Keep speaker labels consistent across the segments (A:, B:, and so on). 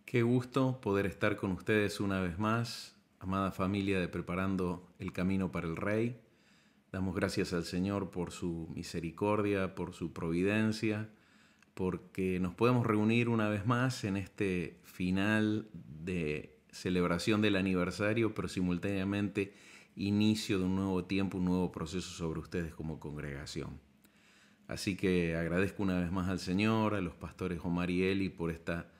A: Qué gusto poder estar con ustedes una vez más, amada familia de Preparando el Camino para el Rey. Damos gracias al Señor por su misericordia, por su providencia, porque nos podemos reunir una vez más en este final de celebración del aniversario, pero simultáneamente inicio de un nuevo tiempo, un nuevo proceso sobre ustedes como congregación. Así que agradezco una vez más al Señor, a los pastores Omar y Eli por esta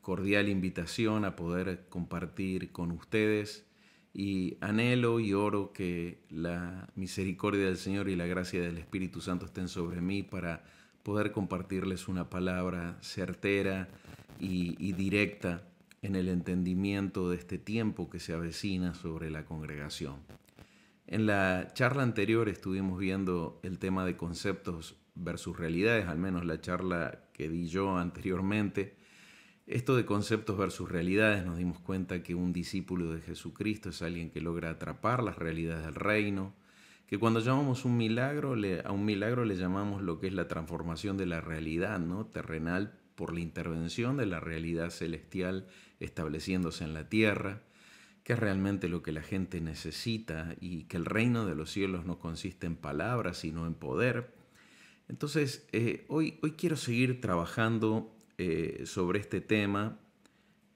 A: cordial invitación a poder compartir con ustedes, y anhelo y oro que la misericordia del Señor y la gracia del Espíritu Santo estén sobre mí para poder compartirles una palabra certera y directa en el entendimiento de este tiempo que se avecina sobre la congregación. En la charla anterior estuvimos viendo el tema de conceptos versus realidades, al menos la charla que di yo anteriormente. Esto de conceptos versus realidades, nos dimos cuenta que un discípulo de Jesucristo es alguien que logra atrapar las realidades del reino, que cuando llamamos un milagro, a un milagro le llamamos lo que es la transformación de la realidad, ¿no?, terrenal por la intervención de la realidad celestial estableciéndose en la tierra, que es realmente lo que la gente necesita, y que el reino de los cielos no consiste en palabras, sino en poder. Entonces, hoy quiero seguir trabajando sobre este tema.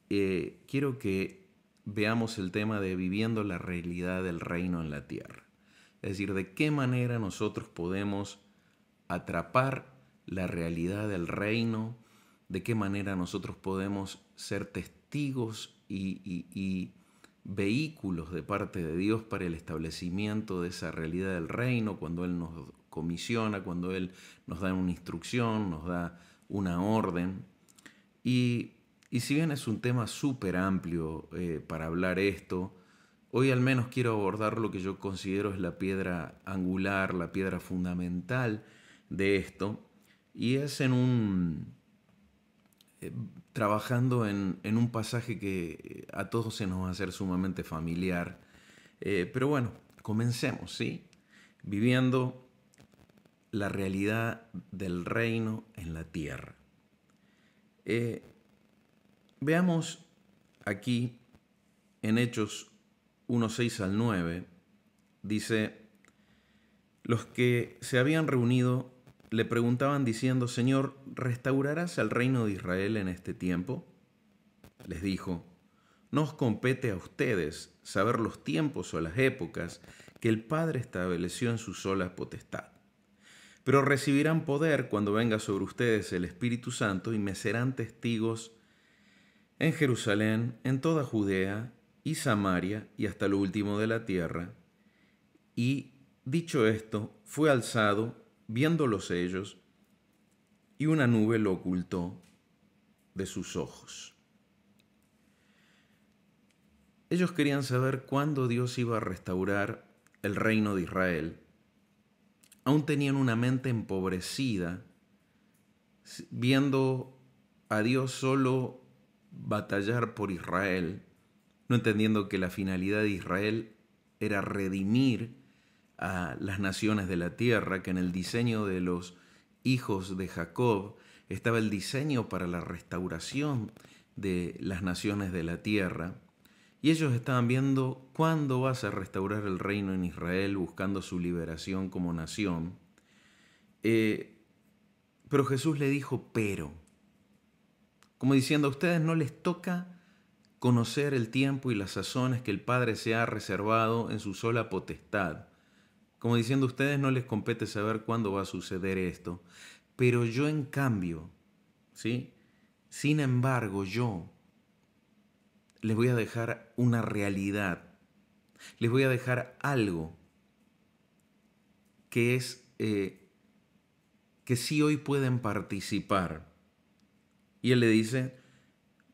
A: Quiero que veamos el tema de viviendo la realidad del reino en la tierra. Es decir, de qué manera nosotros podemos atrapar la realidad del reino, de qué manera nosotros podemos ser testigos y vehículos de parte de Dios para el establecimiento de esa realidad del reino, cuando Él nos comisiona, cuando Él nos da una instrucción, nos da una orden. Y si bien es un tema súper amplio para hablar esto, hoy al menos quiero abordar lo que yo considero es la piedra angular, la piedra fundamental de esto, y es trabajando en un pasaje que a todos se nos va a hacer sumamente familiar. Pero bueno, comencemos, ¿sí? Viviendo la realidad del reino en la tierra. Eh, Veamos aquí en Hechos 1:6 al 9, dice: los que se habían reunido le preguntaban diciendo: Señor, ¿restaurarás el reino de Israel en este tiempo? Les dijo: no os compete a ustedes saber los tiempos o las épocas que el Padre estableció en su sola potestad. Pero recibirán poder cuando venga sobre ustedes el Espíritu Santo, y me serán testigos en Jerusalén, en toda Judea y Samaria y hasta lo último de la tierra. Y dicho esto, fue alzado, viéndolos ellos, y una nube lo ocultó de sus ojos. Ellos querían saber cuándo Dios iba a restaurar el reino de Israel. Aún tenían una mente empobrecida, viendo a Dios solo batallar por Israel, no entendiendo que la finalidad de Israel era redimir a las naciones de la tierra, que en el diseño de los hijos de Jacob estaba el diseño para la restauración de las naciones de la tierra. Y ellos estaban viendo cuándo vas a restaurar el reino en Israel, buscando su liberación como nación. Pero Jesús le dijo: pero, como diciendo, a ustedes no les toca conocer el tiempo y las sazones que el Padre se ha reservado en su sola potestad. Como diciendo, a ustedes no les compete saber cuándo va a suceder esto, pero yo en cambio, ¿sí? Sin embargo, yo les voy a dejar una realidad, les voy a dejar algo que es que sí hoy pueden participar. Y Él le dice: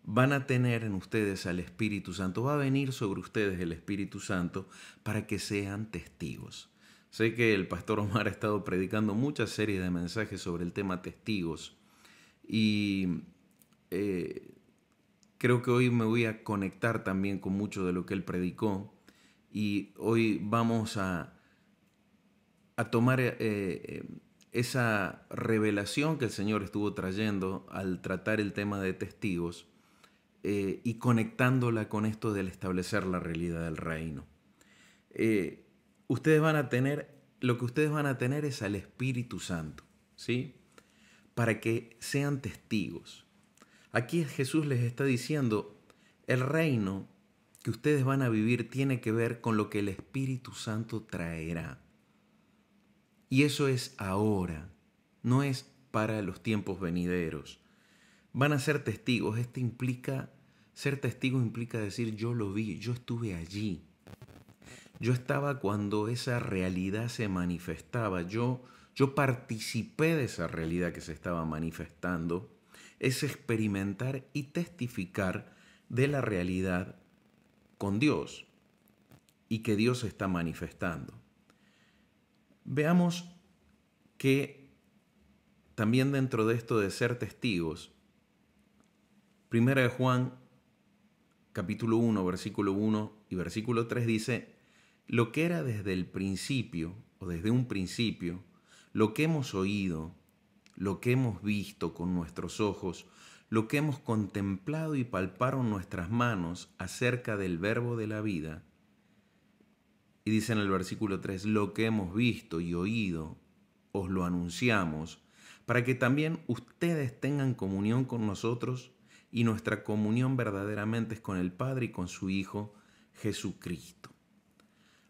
A: van a tener en ustedes al Espíritu Santo, va a venir sobre ustedes el Espíritu Santo para que sean testigos. Sé que el pastor Omar ha estado predicando muchas series de mensajes sobre el tema testigos, y creo que hoy me voy a conectar también con mucho de lo que él predicó, y hoy vamos a tomar esa revelación que el Señor estuvo trayendo al tratar el tema de testigos, y conectándola con esto del establecer la realidad del reino. Ustedes van a tener, lo que ustedes van a tener es al Espíritu Santo, ¿sí? Para que sean testigos. Aquí Jesús les está diciendo, el reino que ustedes van a vivir tiene que ver con lo que el Espíritu Santo traerá. Y eso es ahora, no es para los tiempos venideros. Van a ser testigos. Ser testigo implica decir yo lo vi, yo estuve allí. Yo estaba cuando esa realidad se manifestaba. Yo participé de esa realidad que se estaba manifestando. Es experimentar y testificar de la realidad con Dios y que Dios se está manifestando. Veamos que también dentro de esto de ser testigos, 1 de Juan, capítulo 1, versículo 1 y versículo 3 dice, lo que era desde el principio, o desde un principio, lo que hemos oído, lo que hemos visto con nuestros ojos, lo que hemos contemplado y palparon nuestras manos acerca del verbo de la vida. Y dice en el versículo 3, lo que hemos visto y oído, os lo anunciamos, para que también ustedes tengan comunión con nosotros, y nuestra comunión verdaderamente es con el Padre y con su Hijo Jesucristo.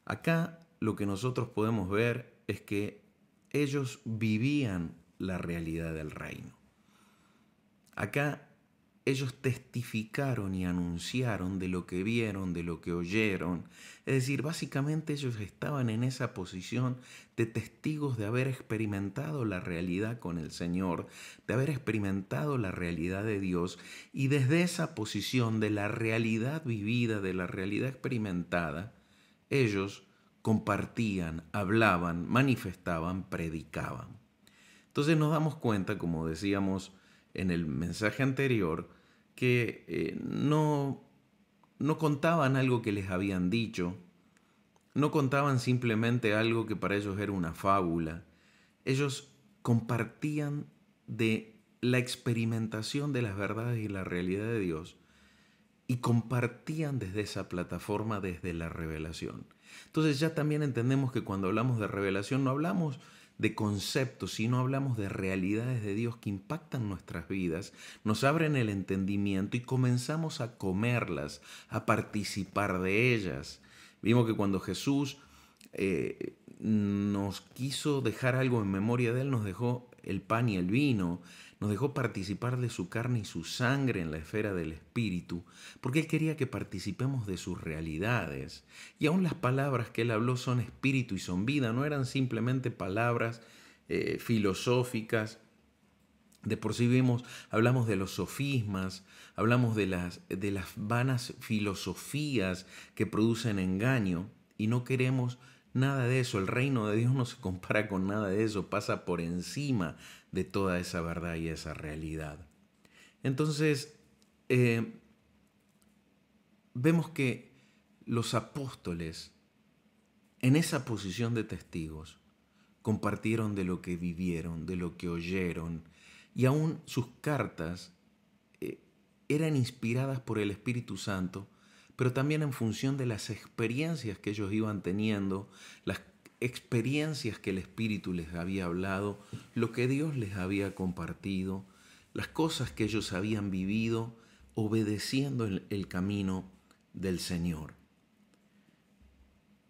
A: Acá lo que nosotros podemos ver es que ellos vivían la realidad del reino. Acá ellos testificaron y anunciaron de lo que vieron, de lo que oyeron. Es decir, básicamente ellos estaban en esa posición de testigos de haber experimentado la realidad con el Señor, de haber experimentado la realidad de Dios, y desde esa posición de la realidad vivida, de la realidad experimentada, ellos compartían, hablaban, manifestaban, predicaban. Entonces nos damos cuenta, como decíamos en el mensaje anterior, que no contaban algo que les habían dicho, no contaban simplemente algo que para ellos era una fábula. Ellos compartían de la experimentación de las verdades y la realidad de Dios y compartían desde esa plataforma, desde la revelación. Entonces ya también entendemos que cuando hablamos de revelación no hablamos de conceptos, sino hablamos de realidades de Dios que impactan nuestras vidas, nos abren el entendimiento y comenzamos a comerlas, a participar de ellas. Vimos que cuando Jesús nos quiso dejar algo en memoria de Él, nos dejó el pan y el vino, nos dejó participar de su carne y su sangre en la esfera del Espíritu, porque Él quería que participemos de sus realidades. Y aún las palabras que Él habló son espíritu y son vida, no eran simplemente palabras filosóficas. De por sí hablamos de los sofismas, hablamos de las vanas filosofías que producen engaño, y no queremos nada de eso. El reino de Dios no se compara con nada de eso, pasa por encima de toda esa verdad y esa realidad. Entonces, vemos que los apóstoles, en esa posición de testigos, compartieron de lo que vivieron, de lo que oyeron, y aún sus cartas eran inspiradas por el Espíritu Santo, pero también en función de las experiencias que ellos iban teniendo, las experiencias que el Espíritu les había hablado, lo que Dios les había compartido, las cosas que ellos habían vivido, obedeciendo el camino del Señor.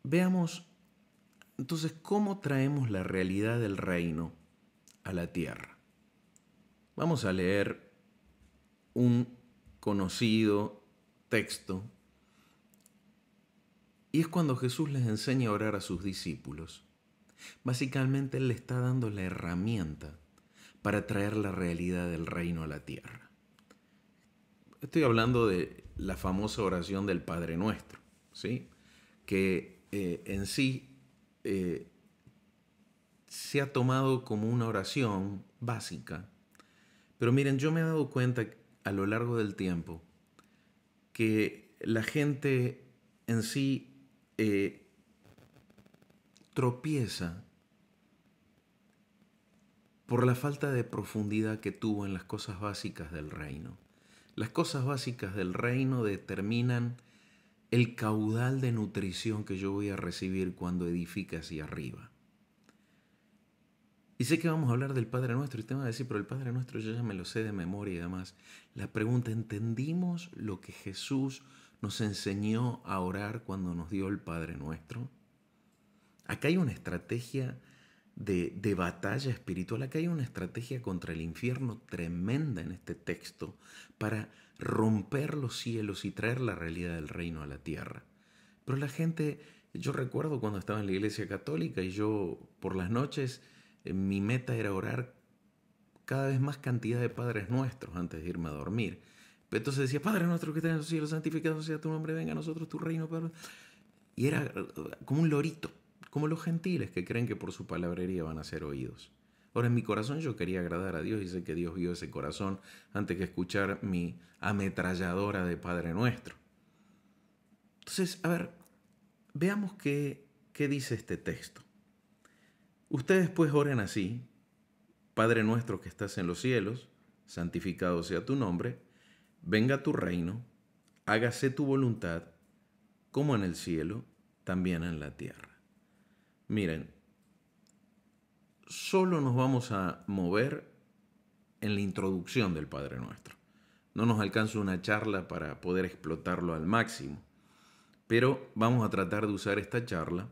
A: Veamos entonces cómo traemos la realidad del reino a la tierra. Vamos a leer un conocido texto, y es cuando Jesús les enseña a orar a sus discípulos. Básicamente Él le está dando la herramienta para traer la realidad del reino a la tierra. Estoy hablando de la famosa oración del Padre Nuestro, ¿sí? Que en sí se ha tomado como una oración básica. Pero miren, yo me he dado cuenta a lo largo del tiempo que la gente en sí tropieza por la falta de profundidad que tuvo en las cosas básicas del reino. Las cosas básicas del reino determinan el caudal de nutrición que yo voy a recibir cuando edifique hacia arriba. Y sé que vamos a hablar del Padre Nuestro y te van a decir, pero el Padre Nuestro yo ya me lo sé de memoria y demás. La pregunta, ¿entendimos lo que Jesús nos enseñó a orar cuando nos dio el Padre Nuestro? Acá hay una estrategia de batalla espiritual, acá hay una estrategia contra el infierno tremenda en este texto para romper los cielos y traer la realidad del reino a la tierra. Pero la gente, yo recuerdo cuando estaba en la iglesia católica y yo por las noches, mi meta era orar cada vez más cantidad de Padres Nuestros antes de irme a dormir. Pero entonces decía, Padre Nuestro que estás en los cielos, santificado sea tu nombre, venga a nosotros tu reino, Padre. Y era como un lorito, como los gentiles que creen que por su palabrería van a ser oídos. Ahora, en mi corazón yo quería agradar a Dios y sé que Dios vio ese corazón antes que escuchar mi ametralladora de Padre Nuestro. Entonces, a ver, veamos qué dice este texto. Ustedes pues oren así: Padre nuestro que estás en los cielos, santificado sea tu nombre, venga tu reino, hágase tu voluntad, como en el cielo, también en la tierra. Miren, solo nos vamos a mover en la introducción del Padre Nuestro. No nos alcanza una charla para poder explotarlo al máximo, pero vamos a tratar de usar esta charla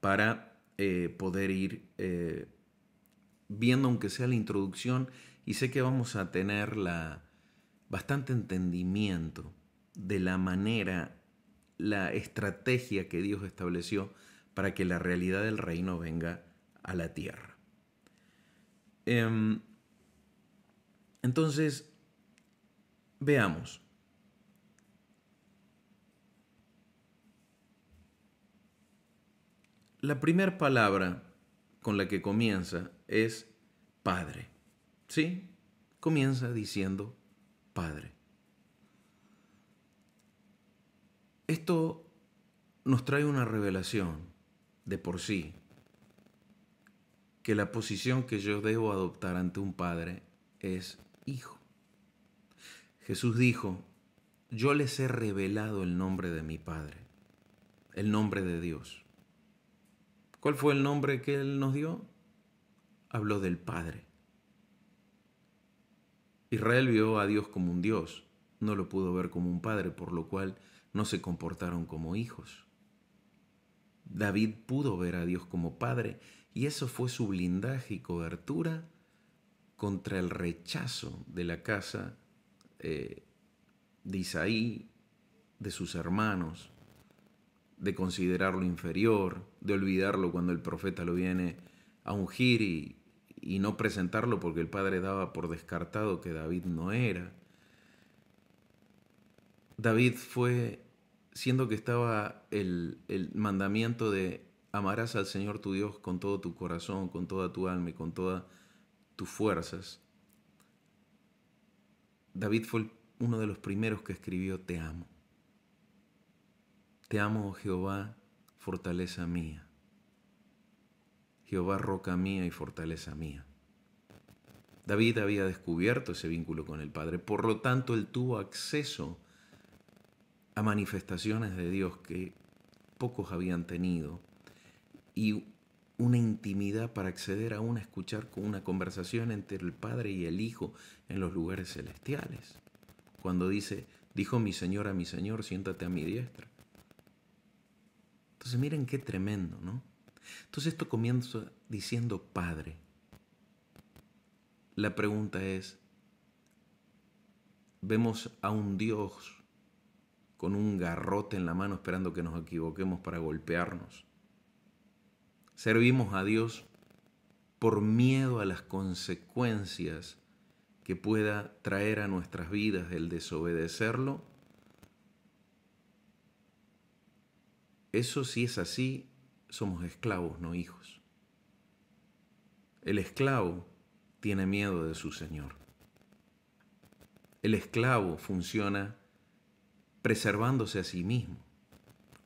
A: para poder ir viendo aunque sea la introducción, y sé que vamos a tener bastante entendimiento de la manera, la estrategia que Dios estableció para que la realidad del reino venga a la tierra. Entonces, veamos. La primera palabra con la que comienza es Padre. ¿Sí? Comienza diciendo Padre. Esto nos trae una revelación de por sí, que la posición que yo debo adoptar ante un padre es hijo. Jesús dijo, yo les he revelado el nombre de mi Padre, el nombre de Dios. ¿Cuál fue el nombre que Él nos dio? Habló del Padre. Israel vio a Dios como un Dios, no lo pudo ver como un padre, por lo cual no se comportaron como hijos. David pudo ver a Dios como padre y eso fue su blindaje y cobertura contra el rechazo de la casa de Isaí, de sus hermanos, de considerarlo inferior, de olvidarlo cuando el profeta lo viene a ungir y no presentarlo porque el padre daba por descartado que David no era. David fue, siendo que estaba el mandamiento de amarás al Señor tu Dios con todo tu corazón, con toda tu alma y con todas tus fuerzas, David fue uno de los primeros que escribió te amo. Te amo, oh Jehová, fortaleza mía. Jehová, roca mía y fortaleza mía. David había descubierto ese vínculo con el Padre, por lo tanto él tuvo acceso a manifestaciones de Dios que pocos habían tenido y una intimidad para acceder a escuchar con una conversación entre el Padre y el Hijo en los lugares celestiales. Cuando dijo mi Señor a mi Señor, siéntate a mi diestra. Entonces miren qué tremendo, ¿no? Entonces esto comienza diciendo Padre. La pregunta es, ¿vemos a un Dios con un garrote en la mano esperando que nos equivoquemos para golpearnos? ¿Servimos a Dios por miedo a las consecuencias que pueda traer a nuestras vidas el desobedecerlo? Eso, si es así, somos esclavos, no hijos. El esclavo tiene miedo de su señor. El esclavo funciona preservándose a sí mismo.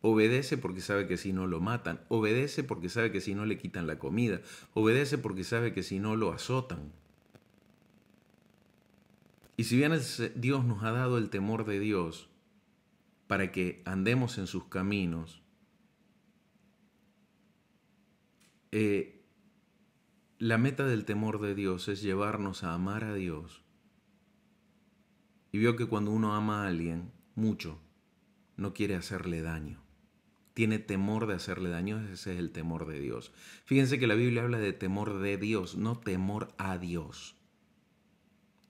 A: Obedece porque sabe que si no lo matan. Obedece porque sabe que si no le quitan la comida. Obedece porque sabe que si no lo azotan. Y si bien Dios nos ha dado el temor de Dios para que andemos en sus caminos, la meta del temor de Dios es llevarnos a amar a Dios. Y vio que cuando uno ama a alguien mucho, no quiere hacerle daño. Tiene temor de hacerle daño, ese es el temor de Dios. Fíjense que la Biblia habla de temor de Dios, no temor a Dios.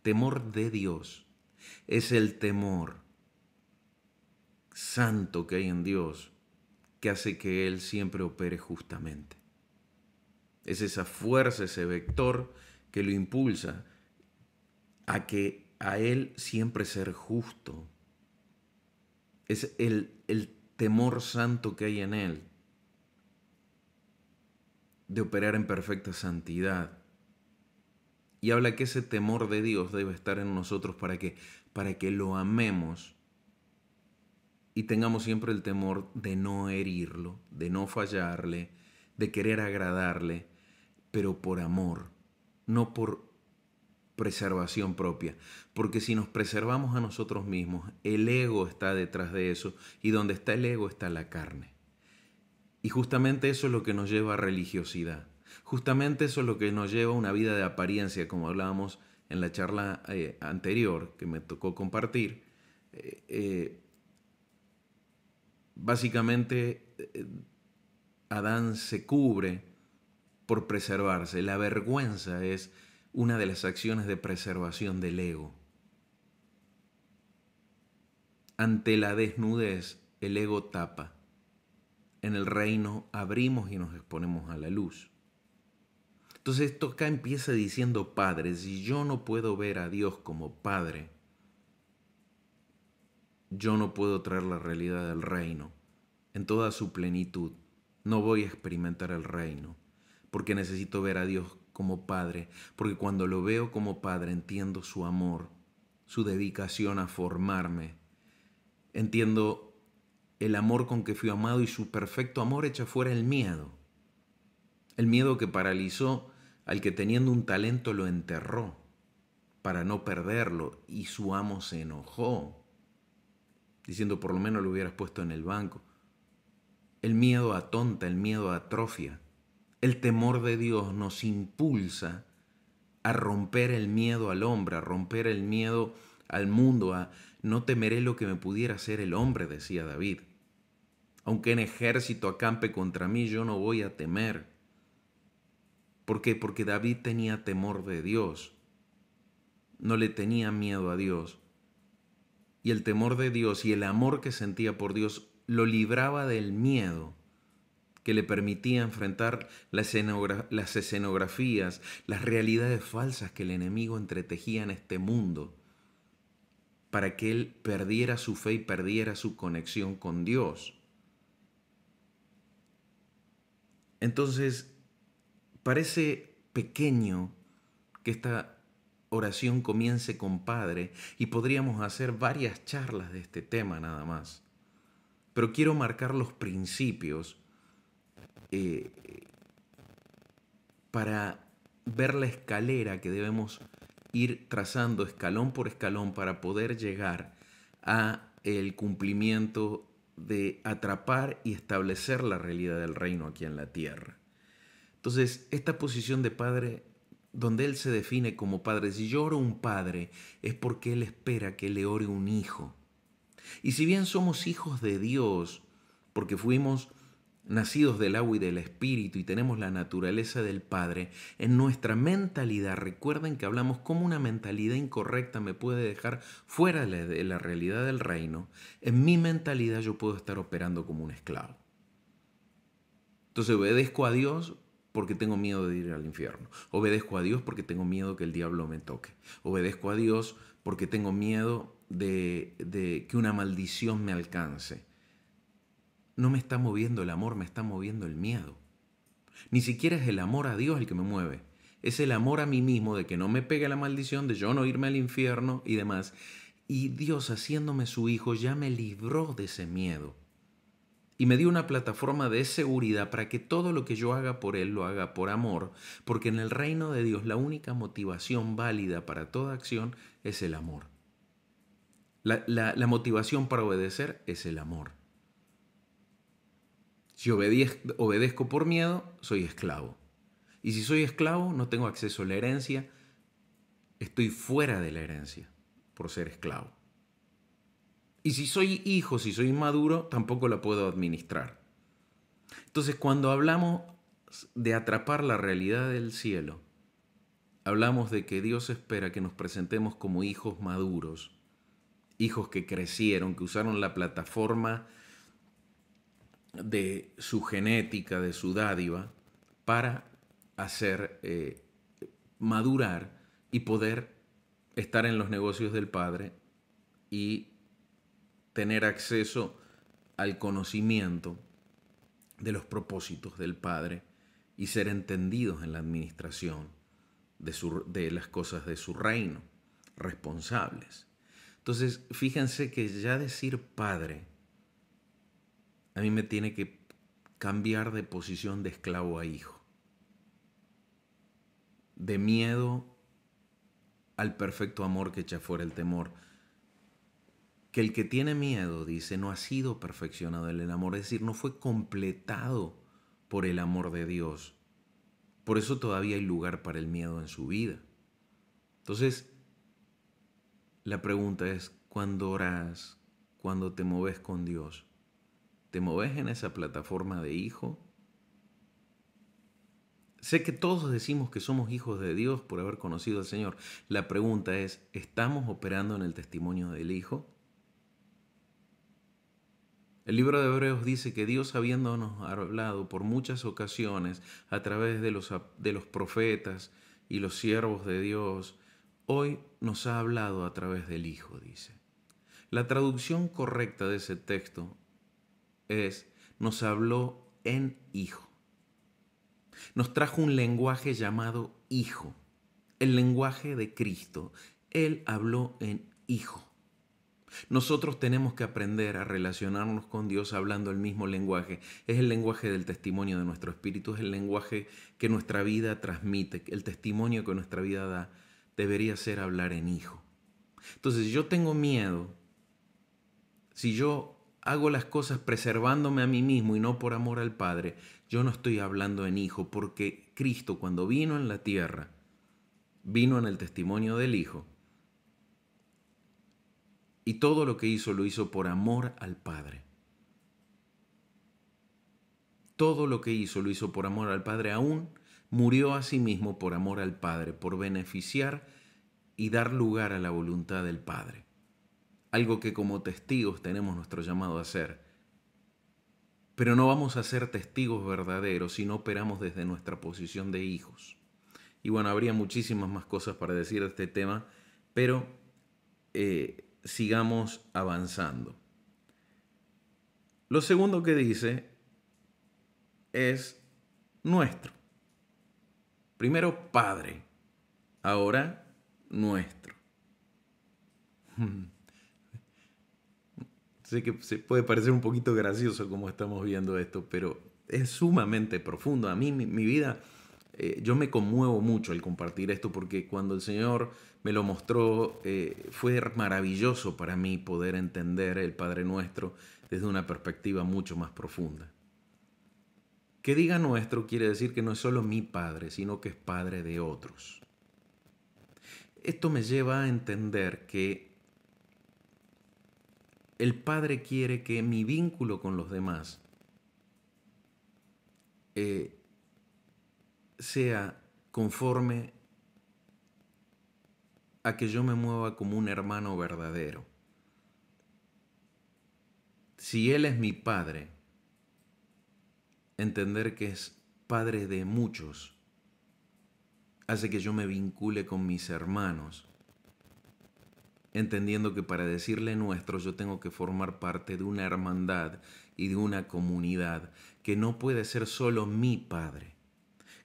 A: Temor de Dios es el temor santo que hay en Dios que hace que Él siempre opere justamente. Es esa fuerza, ese vector que lo impulsa a que a Él siempre ser justo. Es el temor santo que hay en Él de operar en perfecta santidad. Y habla que ese temor de Dios debe estar en nosotros para que lo amemos y tengamos siempre el temor de no herirlo, de no fallarle, de querer agradarle, pero por amor, no por preservación propia. Porque si nos preservamos a nosotros mismos, el ego está detrás de eso, y donde está el ego está la carne. Y justamente eso es lo que nos lleva a religiosidad. Justamente eso es lo que nos lleva a una vida de apariencia, como hablábamos en la charla anterior que me tocó compartir. Básicamente, Adán se cubre por preservarse. La vergüenza es una de las acciones de preservación del ego. Ante la desnudez, el ego tapa. En el reino abrimos y nos exponemos a la luz. Entonces esto acá empieza diciendo Padre. Si yo no puedo ver a Dios como Padre, yo no puedo traer la realidad del reino en toda su plenitud. No voy a experimentar el reino, porque necesito ver a Dios como Padre, porque cuando lo veo como Padre entiendo su amor, su dedicación a formarme, entiendo el amor con que fui amado y su perfecto amor echa fuera el miedo que paralizó al que teniendo un talento lo enterró para no perderlo, y su amo se enojó, diciendo por lo menos lo hubieras puesto en el banco. El miedo atonta, el miedo atrofia. El temor de Dios nos impulsa a romper el miedo al hombre, a romper el miedo al mundo, a no temeré lo que me pudiera hacer el hombre, decía David. Aunque en ejército acampe contra mí, yo no voy a temer. ¿Por qué? Porque David tenía temor de Dios. No le tenía miedo a Dios. Y el temor de Dios y el amor que sentía por Dios lo libraba del miedo que le permitía enfrentar las escenografías, las realidades falsas que el enemigo entretejía en este mundo para que él perdiera su fe y perdiera su conexión con Dios. Entonces, parece pequeño que esta oración comience con Padre, y podríamos hacer varias charlas de este tema nada más. Pero quiero marcar los principios para ver la escalera que debemos ir trazando escalón por escalón para poder llegar a el cumplimiento de atrapar y establecer la realidad del reino aquí en la tierra. Entonces, esta posición de padre, donde Él se define como padre, si yo oro un padre, es porque Él espera que le ore un hijo. Y si bien somos hijos de Dios, porque fuimos nacidos del agua y del espíritu y tenemos la naturaleza del Padre, en nuestra mentalidad, recuerden que hablamos cómo una mentalidad incorrecta me puede dejar fuera de la realidad del reino. En mi mentalidad yo puedo estar operando como un esclavo. Entonces obedezco a Dios porque tengo miedo de ir al infierno. Obedezco a Dios porque tengo miedo que el diablo me toque. Obedezco a Dios porque tengo miedo de que una maldición me alcance. No me está moviendo el amor, me está moviendo el miedo. Ni siquiera es el amor a Dios el que me mueve. Es el amor a mí mismo de que no me pegue la maldición, de yo no irme al infierno y demás. Y Dios, haciéndome su hijo, ya me libró de ese miedo. Y me dio una plataforma de seguridad para que todo lo que yo haga por Él lo haga por amor, porque en el reino de Dios la única motivación válida para toda acción es el amor. La motivación para obedecer es el amor. Si obedezco por miedo, soy esclavo. Y si soy esclavo, no tengo acceso a la herencia, estoy fuera de la herencia por ser esclavo. Y si soy hijo, si soy maduro, tampoco la puedo administrar. Entonces, cuando hablamos de atrapar la realidad del cielo, hablamos de que Dios espera que nos presentemos como hijos maduros, hijos que crecieron, que usaron la plataforma de su genética, de su dádiva, para hacer madurar y poder estar en los negocios del Padre y tener acceso al conocimiento de los propósitos del Padre y ser entendidos en la administración de las cosas de su reino, responsables. Entonces, fíjense que ya decir Padre a mí me tiene que cambiar de posición de esclavo a hijo, de miedo al perfecto amor que echa fuera el temor. Que el que tiene miedo, dice, no ha sido perfeccionado en el amor, es decir, no fue completado por el amor de Dios. Por eso todavía hay lugar para el miedo en su vida. Entonces, la pregunta es, ¿cuándo orás? ¿Cuándo te moves con Dios? ¿Te moves en esa plataforma de hijo? Sé que todos decimos que somos hijos de Dios por haber conocido al Señor. La pregunta es, ¿estamos operando en el testimonio del Hijo? El libro de Hebreos dice que Dios, habiéndonos hablado por muchas ocasiones a través de los profetas y los siervos de Dios, hoy nos ha hablado a través del Hijo, dice. La traducción correcta de ese texto es, nos habló en Hijo. Nos trajo un lenguaje llamado Hijo, el lenguaje de Cristo. Él habló en Hijo. Nosotros tenemos que aprender a relacionarnos con Dios hablando el mismo lenguaje. Es el lenguaje del testimonio de nuestro espíritu, es el lenguaje que nuestra vida transmite, el testimonio que nuestra vida da debería ser hablar en Hijo. Entonces, si yo tengo miedo, si yo hago las cosas preservándome a mí mismo y no por amor al Padre, yo no estoy hablando en Hijo, porque Cristo, cuando vino en la tierra, vino en el testimonio del Hijo, y todo lo que hizo lo hizo por amor al Padre. Todo lo que hizo lo hizo por amor al Padre, aún murió a sí mismo por amor al Padre, por beneficiar y dar lugar a la voluntad del Padre. Algo que como testigos tenemos nuestro llamado a hacer. Pero no vamos a ser testigos verdaderos si no operamos desde nuestra posición de hijos. Y bueno, habría muchísimas más cosas para decir de este tema, pero sigamos avanzando. Lo segundo que dice es nuestro. Primero Padre, ahora nuestro. Sé que se puede parecer un poquito gracioso como estamos viendo esto, pero es sumamente profundo. A mí, mi vida, yo me conmuevo mucho al compartir esto porque cuando el Señor me lo mostró, fue maravilloso para mí poder entender el Padre Nuestro desde una perspectiva mucho más profunda. Que diga nuestro quiere decir que no es solo mi Padre, sino que es Padre de otros. Esto me lleva a entender que el Padre quiere que mi vínculo con los demás sea conforme a que yo me mueva como un hermano verdadero. Si Él es mi Padre, entender que es Padre de muchos hace que yo me vincule con mis hermanos, entendiendo que para decirle nuestro yo tengo que formar parte de una hermandad y de una comunidad que no puede ser solo mi Padre.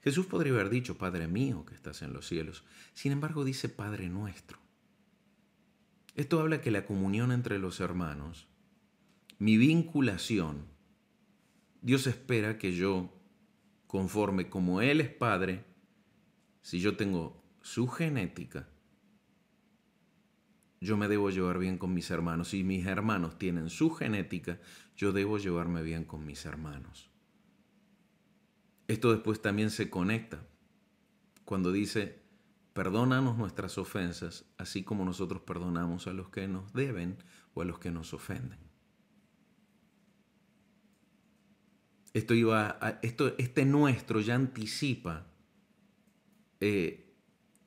A: Jesús podría haber dicho, Padre mío que estás en los cielos. Sin embargo, dice Padre nuestro. Esto habla que la comunión entre los hermanos, mi vinculación, Dios espera que yo, conforme como Él es Padre, si yo tengo su genética, yo me debo llevar bien con mis hermanos. Si mis hermanos tienen su genética, yo debo llevarme bien con mis hermanos. Esto después también se conecta cuando dice, perdónanos nuestras ofensas, así como nosotros perdonamos a los que nos deben o a los que nos ofenden. Este nuestro ya anticipa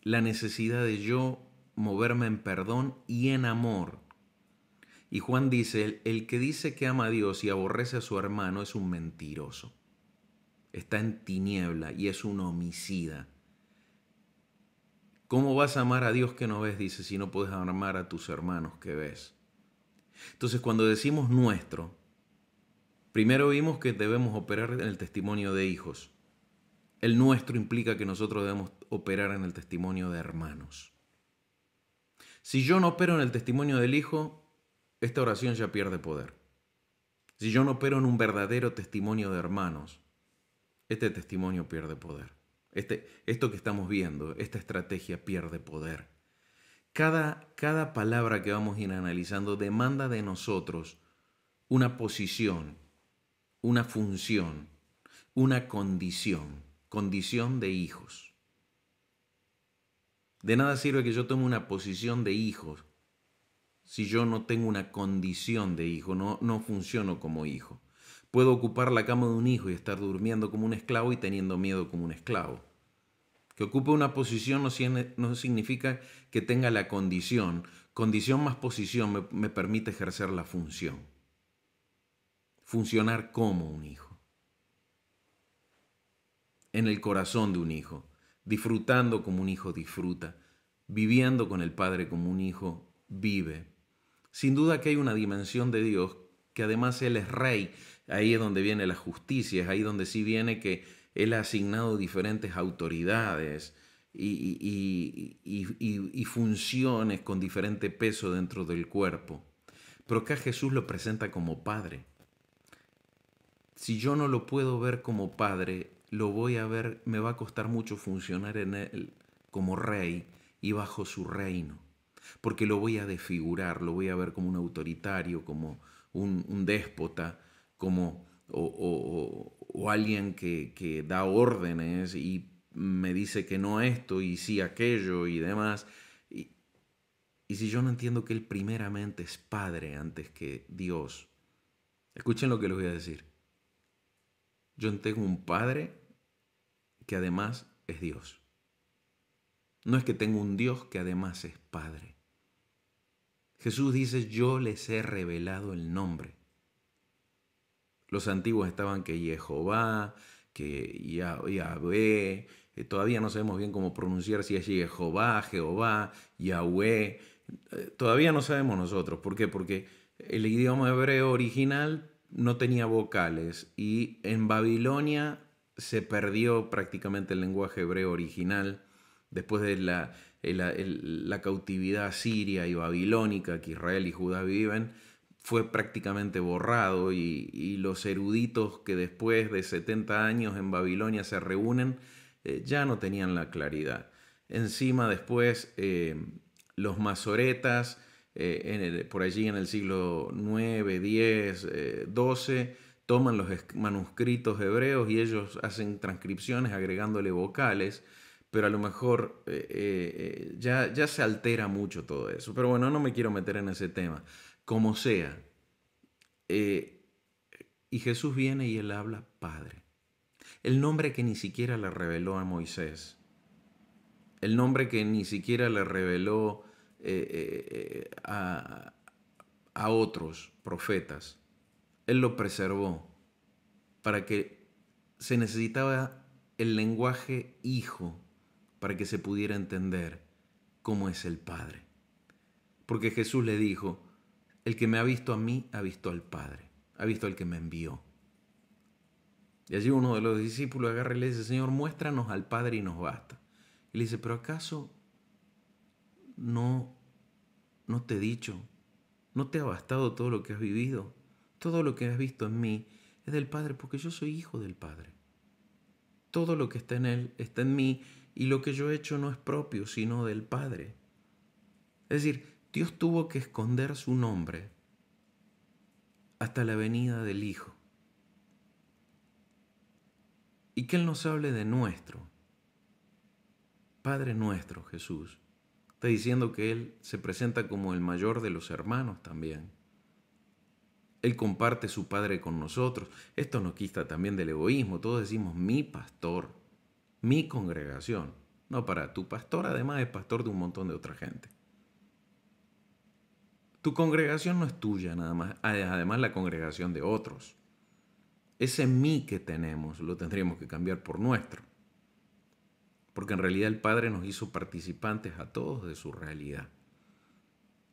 A: la necesidad de yo moverme en perdón y en amor. Y Juan dice, el que dice que ama a Dios y aborrece a su hermano es un mentiroso. Está en tiniebla y es un homicida. ¿Cómo vas a amar a Dios que no ves? Dice, si no puedes amar a tus hermanos que ves. Entonces, cuando decimos nuestro, primero vimos que debemos operar en el testimonio de hijos. El nuestro implica que nosotros debemos operar en el testimonio de hermanos. Si yo no opero en el testimonio del hijo, esta oración ya pierde poder. Si yo no opero en un verdadero testimonio de hermanos, este testimonio pierde poder. Esto que estamos viendo, esta estrategia pierde poder. Cada palabra que vamos a ir analizando demanda de nosotros una posición, una función, una condición de hijos. De nada sirve que yo tome una posición de hijos si yo no tengo una condición de hijo, no funciono como hijo. Puedo ocupar la cama de un hijo y estar durmiendo como un esclavo y teniendo miedo como un esclavo. Que ocupe una posición no significa que tenga la condición. Condición más posición me permite ejercer la función. Funcionar como un hijo. En el corazón de un hijo. Disfrutando como un hijo disfruta. Viviendo con el Padre como un hijo vive. Sin duda que hay una dimensión de Dios que además Él es Rey. Ahí es donde viene la justicia, es ahí donde sí viene que Él ha asignado diferentes autoridades y funciones con diferente peso dentro del cuerpo. Pero acá Jesús lo presenta como Padre. Si yo no lo puedo ver como Padre, lo voy a ver, me va a costar mucho funcionar en Él como Rey y bajo su reino. Porque lo voy a desfigurar, lo voy a ver como un autoritario, como un déspota, como o alguien que da órdenes y me dice que no esto y sí aquello y demás. Y si yo no entiendo que Él primeramente es Padre antes que Dios, escuchen lo que les voy a decir. Yo tengo un Padre que además es Dios. No es que tengo un Dios que además es Padre. Jesús dice, yo les he revelado el nombre. Los antiguos estaban que Jehová, que Yahvé, todavía no sabemos bien cómo pronunciar si es Jehová, Yahweh. Todavía no sabemos nosotros. ¿Por qué? Porque el idioma hebreo original no tenía vocales y en Babilonia se perdió prácticamente el lenguaje hebreo original después de la cautividad siria y babilónica que Israel y Judá viven. Fue prácticamente borrado y los eruditos que después de 70 años en Babilonia se reúnen ya no tenían la claridad. Encima después los masoretas por allí en el siglo IX, X, XII toman los manuscritos hebreos y ellos hacen transcripciones agregándole vocales, pero a lo mejor ya se altera mucho todo eso. Pero bueno, no me quiero meter en ese tema. Como sea. Y Jesús viene y Él habla Padre. El nombre que ni siquiera le reveló a Moisés. El nombre que ni siquiera le reveló a otros profetas. Él lo preservó para que se necesitaba el lenguaje hijo para que se pudiera entender cómo es el Padre. Porque Jesús le dijo, el que me ha visto a mí ha visto al Padre, ha visto al que me envió. Y allí uno de los discípulos agarra y le dice, Señor, muéstranos al Padre y nos basta. Y le dice, pero ¿acaso no te he dicho? ¿No te ha bastado todo lo que has vivido? Todo lo que has visto en mí es del Padre porque yo soy hijo del Padre. Todo lo que está en Él está en mí y lo que yo he hecho no es propio, sino del Padre. Es decir, Dios tuvo que esconder su nombre hasta la venida del Hijo. Y que Él nos hable de nuestro Padre nuestro, Jesús. Está diciendo que Él se presenta como el mayor de los hermanos también. Él comparte su Padre con nosotros. Esto nos quita también del egoísmo. Todos decimos mi pastor, mi congregación. No, tu pastor además es pastor de un montón de otra gente. Tu congregación no es tuya nada más, además la congregación de otros. Ese mí que tenemos lo tendríamos que cambiar por nuestro. Porque en realidad el Padre nos hizo participantes a todos de su realidad.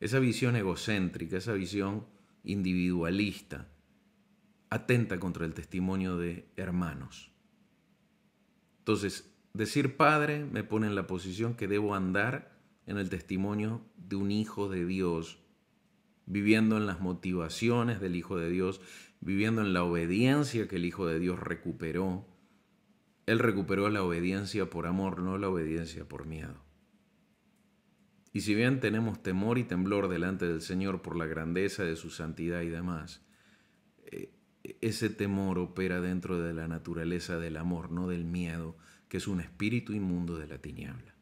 A: Esa visión egocéntrica, esa visión individualista, atenta contra el testimonio de hermanos. Entonces, decir Padre me pone en la posición que debo andar en el testimonio de un Hijo de Dios, viviendo en las motivaciones del Hijo de Dios, viviendo en la obediencia que el Hijo de Dios recuperó. Él recuperó la obediencia por amor, no la obediencia por miedo. Y si bien tenemos temor y temblor delante del Señor por la grandeza de su santidad y demás, ese temor opera dentro de la naturaleza del amor, no del miedo, que es un espíritu inmundo de la tiniebla,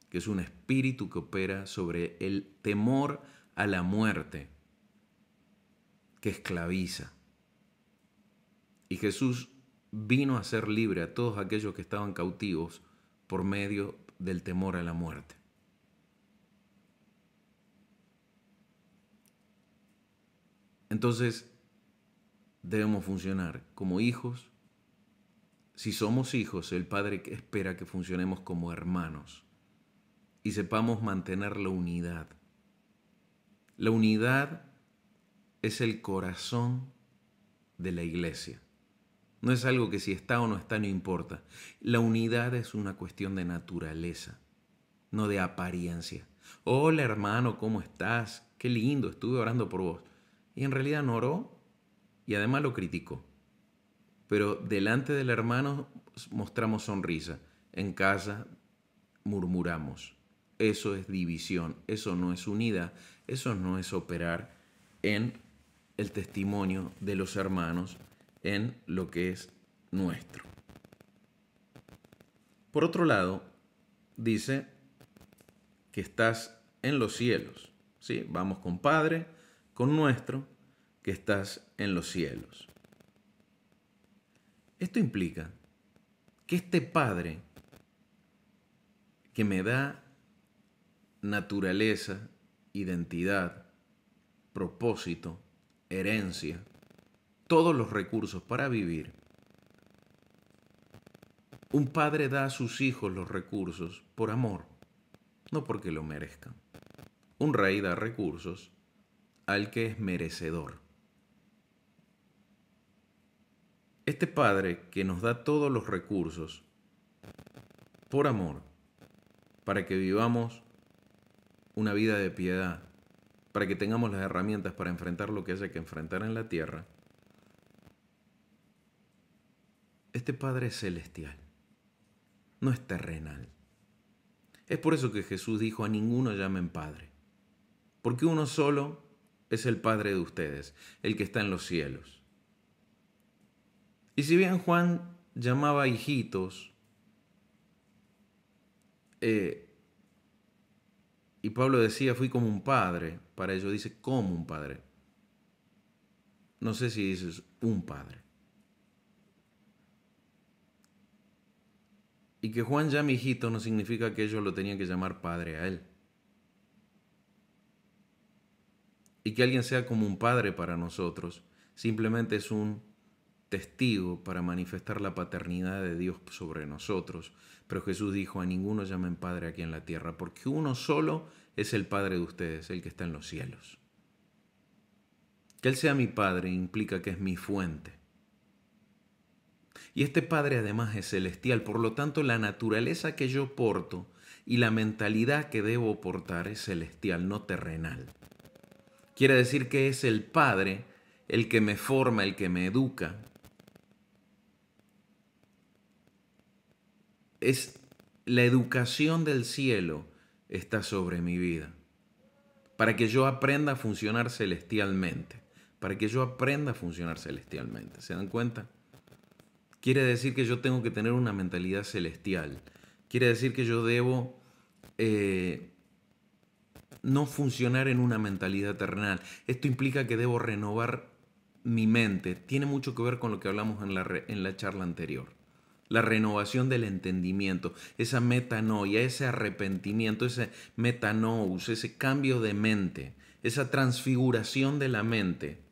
A: que es un espíritu que opera sobre el temor a la muerte, que esclaviza. Y Jesús vino a ser libre a todos aquellos que estaban cautivos por medio del temor a la muerte. Entonces, debemos funcionar como hijos. Si somos hijos, el Padre espera que funcionemos como hermanos y sepamos mantener la unidad. La unidad es el corazón de la iglesia. No es algo que si está o no está no importa. La unidad es una cuestión de naturaleza, no de apariencia. Hola hermano, ¿cómo estás? Qué lindo, estuve orando por vos. Y en realidad no oró y además lo criticó. Pero delante del hermano mostramos sonrisa. En casa murmuramos. Eso es división, eso no es unidad, eso no es operar en el testimonio de los hermanos en lo que es nuestro. Por otro lado, dice que estás en los cielos. ¿Sí? Vamos con Padre, con nuestro, que estás en los cielos. Esto implica que este Padre que me da naturaleza, identidad, propósito, herencia, todos los recursos para vivir. Un padre da a sus hijos los recursos por amor, no porque lo merezcan. Un rey da recursos al que es merecedor. Este Padre que nos da todos los recursos por amor, para que vivamos una vida de piedad, para que tengamos las herramientas para enfrentar lo que haya que enfrentar en la tierra, este Padre es celestial, no es terrenal. Es por eso que Jesús dijo: a ninguno llamen Padre, porque uno solo es el Padre de ustedes, el que está en los cielos. Y si bien Juan llamaba hijitos, y Pablo decía, fui como un padre, para ellos dice, como un padre. No sé si dices un padre. Y que Juan llame hijito no significa que ellos lo tenían que llamar padre a él. Y que alguien sea como un padre para nosotros simplemente es un testigo para manifestar la paternidad de Dios sobre nosotros. Pero Jesús dijo, a ninguno llamen Padre aquí en la tierra, porque uno solo es el Padre de ustedes, el que está en los cielos. Que Él sea mi Padre implica que es mi fuente. Y este Padre además es celestial, por lo tanto la naturaleza que yo porto y la mentalidad que debo portar es celestial, no terrenal. Quiere decir que es el Padre el que me forma, el que me educa, es la educación del cielo está sobre mi vida, para que yo aprenda a funcionar celestialmente, para que yo aprenda a funcionar celestialmente. ¿Se dan cuenta? Quiere decir que yo tengo que tener una mentalidad celestial. Quiere decir que yo debo no funcionar en una mentalidad terrenal. Esto implica que debo renovar mi mente. Tiene mucho que ver con lo que hablamos en la charla anterior. La renovación del entendimiento, esa metanoia, ese arrepentimiento, ese metanous, ese cambio de mente, esa transfiguración de la mente.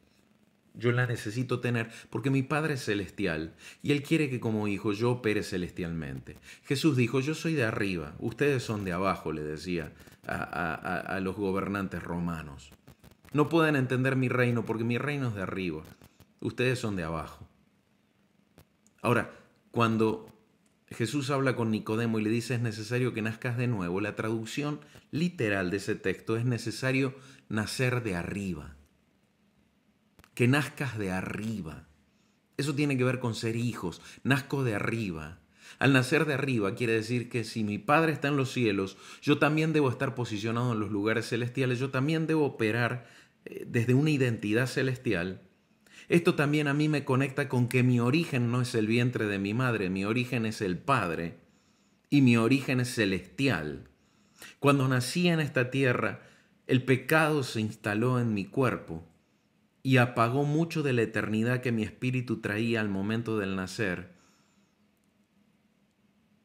A: Yo la necesito tener porque mi Padre es celestial y Él quiere que como hijo yo opere celestialmente. Jesús dijo, yo soy de arriba, ustedes son de abajo, le decía a los gobernantes romanos. No pueden entender mi reino porque mi reino es de arriba, ustedes son de abajo. Ahora, cuando Jesús habla con Nicodemo y le dice es necesario que nazcas de nuevo, la traducción literal de ese texto es necesario nacer de arriba. Que nazcas de arriba. Eso tiene que ver con ser hijos. Nazco de arriba. Al nacer de arriba quiere decir que si mi Padre está en los cielos, yo también debo estar posicionado en los lugares celestiales, yo también debo operar desde una identidad celestial. Esto también a mí me conecta con que mi origen no es el vientre de mi madre, mi origen es el Padre y mi origen es celestial. Cuando nací en esta tierra, el pecado se instaló en mi cuerpo y apagó mucho de la eternidad que mi espíritu traía al momento del nacer.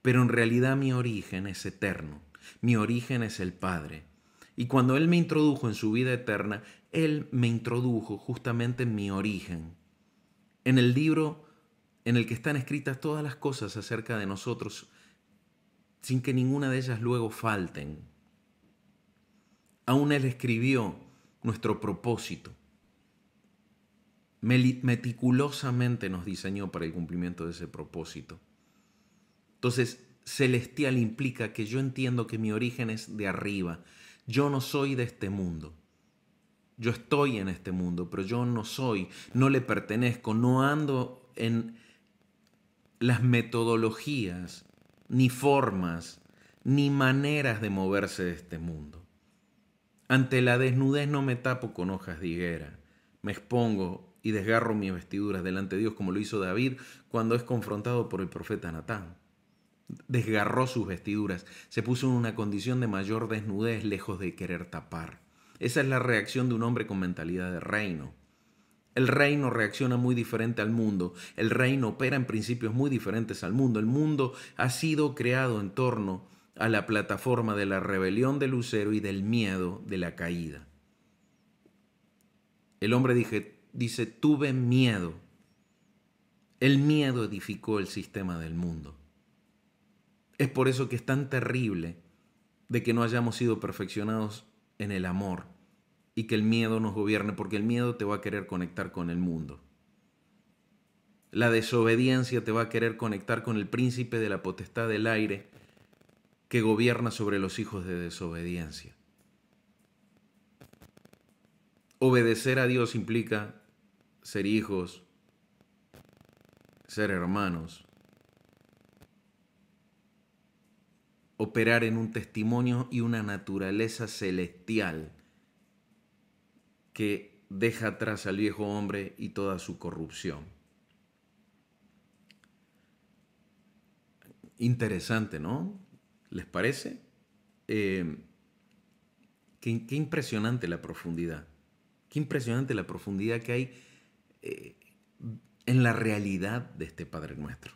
A: Pero en realidad mi origen es eterno, mi origen es el Padre. Y cuando Él me introdujo en su vida eterna, Él me introdujo justamente en mi origen, en el libro en el que están escritas todas las cosas acerca de nosotros, sin que ninguna de ellas luego falten. Aún Él escribió nuestro propósito. Meticulosamente nos diseñó para el cumplimiento de ese propósito. Entonces, celestial implica que yo entiendo que mi origen es de arriba. Yo no soy de este mundo. Yo estoy en este mundo, pero yo no soy, no le pertenezco, no ando en las metodologías, ni formas, ni maneras de moverse de este mundo. Ante la desnudez no me tapo con hojas de higuera, me expongo y desgarro mis vestiduras delante de Dios como lo hizo David cuando es confrontado por el profeta Natán. Desgarró sus vestiduras, se puso en una condición de mayor desnudez lejos de querer tapar. Esa es la reacción de un hombre con mentalidad de reino. El reino reacciona muy diferente al mundo. El reino opera en principios muy diferentes al mundo. El mundo ha sido creado en torno a la plataforma de la rebelión de Lucero y del miedo de la caída. El hombre dice, tuve miedo. El miedo edificó el sistema del mundo. Es por eso que es tan terrible de que no hayamos sido perfeccionados en el amor y que el miedo nos gobierne, porque el miedo te va a querer conectar con el mundo. La desobediencia te va a querer conectar con el príncipe de la potestad del aire que gobierna sobre los hijos de desobediencia. Obedecer a Dios implica ser hijos, ser hermanos, operar en un testimonio y una naturaleza celestial que deja atrás al viejo hombre y toda su corrupción. Interesante, ¿no? ¿Les parece? Qué impresionante la profundidad. Qué impresionante la profundidad que hay en la realidad de este Padre Nuestro.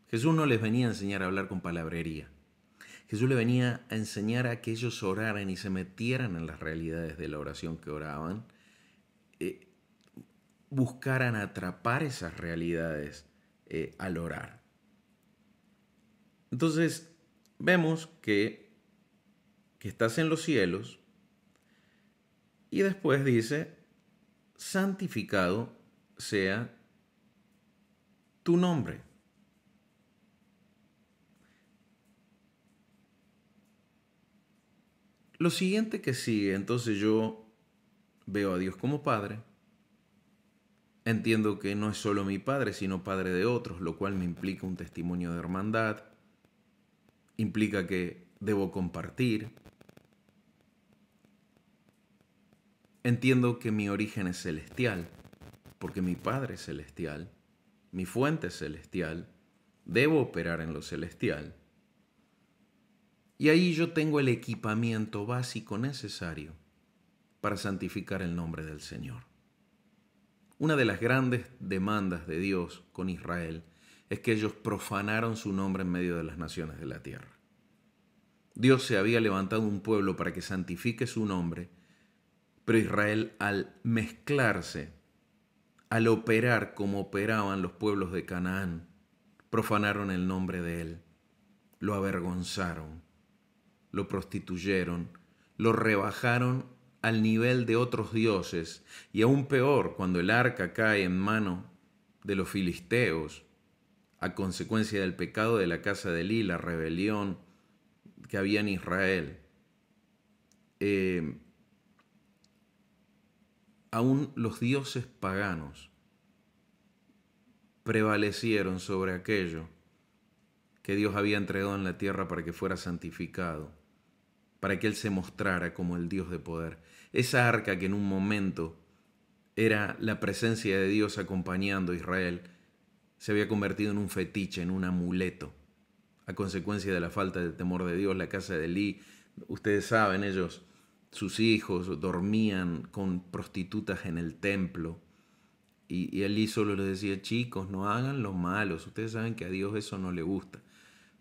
A: Jesús no les venía a enseñar a hablar con palabrería. Jesús le venía a enseñar a que ellos oraran y se metieran en las realidades de la oración que oraban, buscaran atrapar esas realidades al orar. Entonces, vemos que estás en los cielos y después dice, santificado sea tu nombre. Lo siguiente que sigue, entonces yo veo a Dios como Padre, Entiendo que no es solo mi padre, sino padre de otros, lo cual me implica un testimonio de hermandad, implica que debo compartir. Entiendo que mi origen es celestial, porque mi Padre es celestial, mi fuente es celestial, debo operar en lo celestial. Y ahí yo tengo el equipamiento básico necesario para santificar el nombre del Señor. Una de las grandes demandas de Dios con Israel es que ellos profanaron su nombre en medio de las naciones de la tierra. Dios se había levantado un pueblo para que santifique su nombre, pero Israel, al mezclarse, al operar como operaban los pueblos de Canaán, profanaron el nombre de Él, lo avergonzaron, lo prostituyeron, lo rebajaron al nivel de otros dioses, y aún peor, cuando el arca cae en mano de los filisteos, a consecuencia del pecado de la casa de Elí, la rebelión que había en Israel, aún los dioses paganos prevalecieron sobre aquello que Dios había entregado en la tierra para que fuera santificado, para que Él se mostrara como el Dios de poder. Esa arca que en un momento era la presencia de Dios acompañando a Israel, se había convertido en un fetiche, en un amuleto, a consecuencia de la falta de temor de Dios. La casa de Elí, ustedes saben, ellos, sus hijos, dormían con prostitutas en el templo, y Elí solo les decía: chicos, no hagan lo malos, ustedes saben que a Dios eso no le gusta.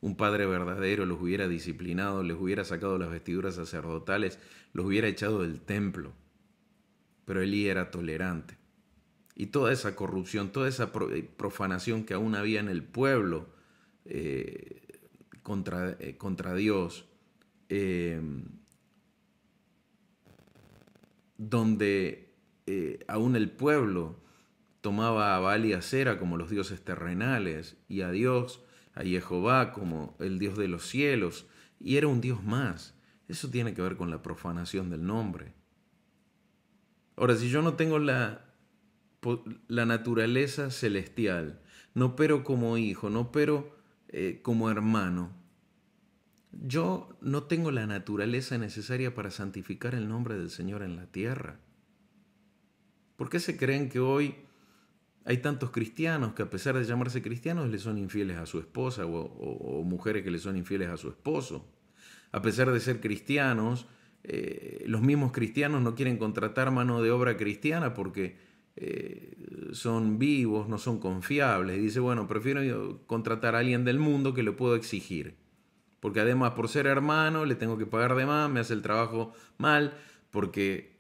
A: Un padre verdadero los hubiera disciplinado, les hubiera sacado las vestiduras sacerdotales, los hubiera echado del templo. Pero Elí era tolerante. Y toda esa corrupción, toda esa profanación que aún había en el pueblo contra Dios, donde aún el pueblo tomaba a Baal y a Asera como los dioses terrenales, y a Dios, a Jehová como el Dios de los cielos, y era un Dios más. Eso tiene que ver con la profanación del nombre. Ahora, si yo no tengo la naturaleza celestial, no opero como hijo, no opero como hermano, yo no tengo la naturaleza necesaria para santificar el nombre del Señor en la tierra. ¿Por qué se creen que hoy hay tantos cristianos que, a pesar de llamarse cristianos, le son infieles a su esposa, o mujeres que le son infieles a su esposo? A pesar de ser cristianos, los mismos cristianos no quieren contratar mano de obra cristiana porque son vivos, no son confiables. Y dice: bueno, prefiero contratar a alguien del mundo que le puedo exigir, porque además, por ser hermano, le tengo que pagar de más, me hace el trabajo mal, porque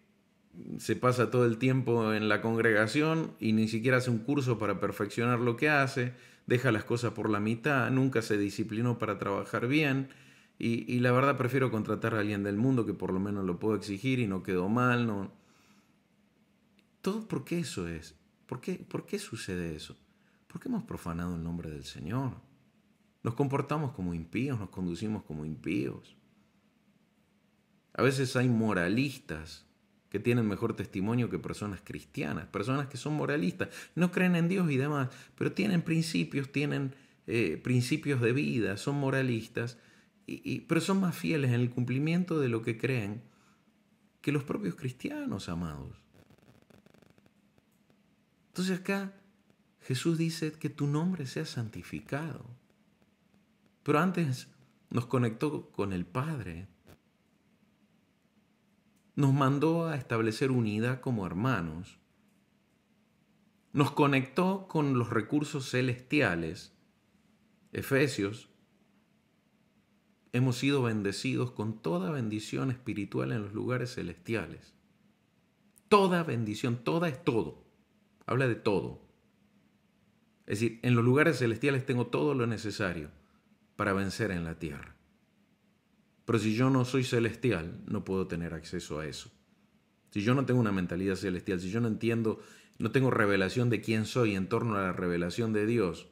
A: se pasa todo el tiempo en la congregación y ni siquiera hace un curso para perfeccionar lo que hace, deja las cosas por la mitad, nunca se disciplinó para trabajar bien, y la verdad prefiero contratar a alguien del mundo que por lo menos lo puedo exigir y no quedó mal. No. Todo porque eso es. ¿Por qué sucede eso? Porque hemos profanado el nombre del Señor. Nos comportamos como impíos, nos conducimos como impíos. A veces hay moralistas que tienen mejor testimonio que personas cristianas, personas que son moralistas, no creen en Dios y demás, pero tienen principios de vida, son moralistas, pero son más fieles en el cumplimiento de lo que creen que los propios cristianos, amados. Entonces acá Jesús dice que tu nombre sea santificado. Pero antes nos conectó con el Padre. Nos mandó a establecer unidad como hermanos. Nos conectó con los recursos celestiales. Efesios, hemos sido bendecidos con toda bendición espiritual en los lugares celestiales. Toda bendición, toda es todo. Habla de todo. Es decir, en los lugares celestiales tengo todo lo necesario para vencer en la tierra. Pero si yo no soy celestial, no puedo tener acceso a eso. Si yo no tengo una mentalidad celestial, si yo no entiendo, no tengo revelación de quién soy en torno a la revelación de Dios,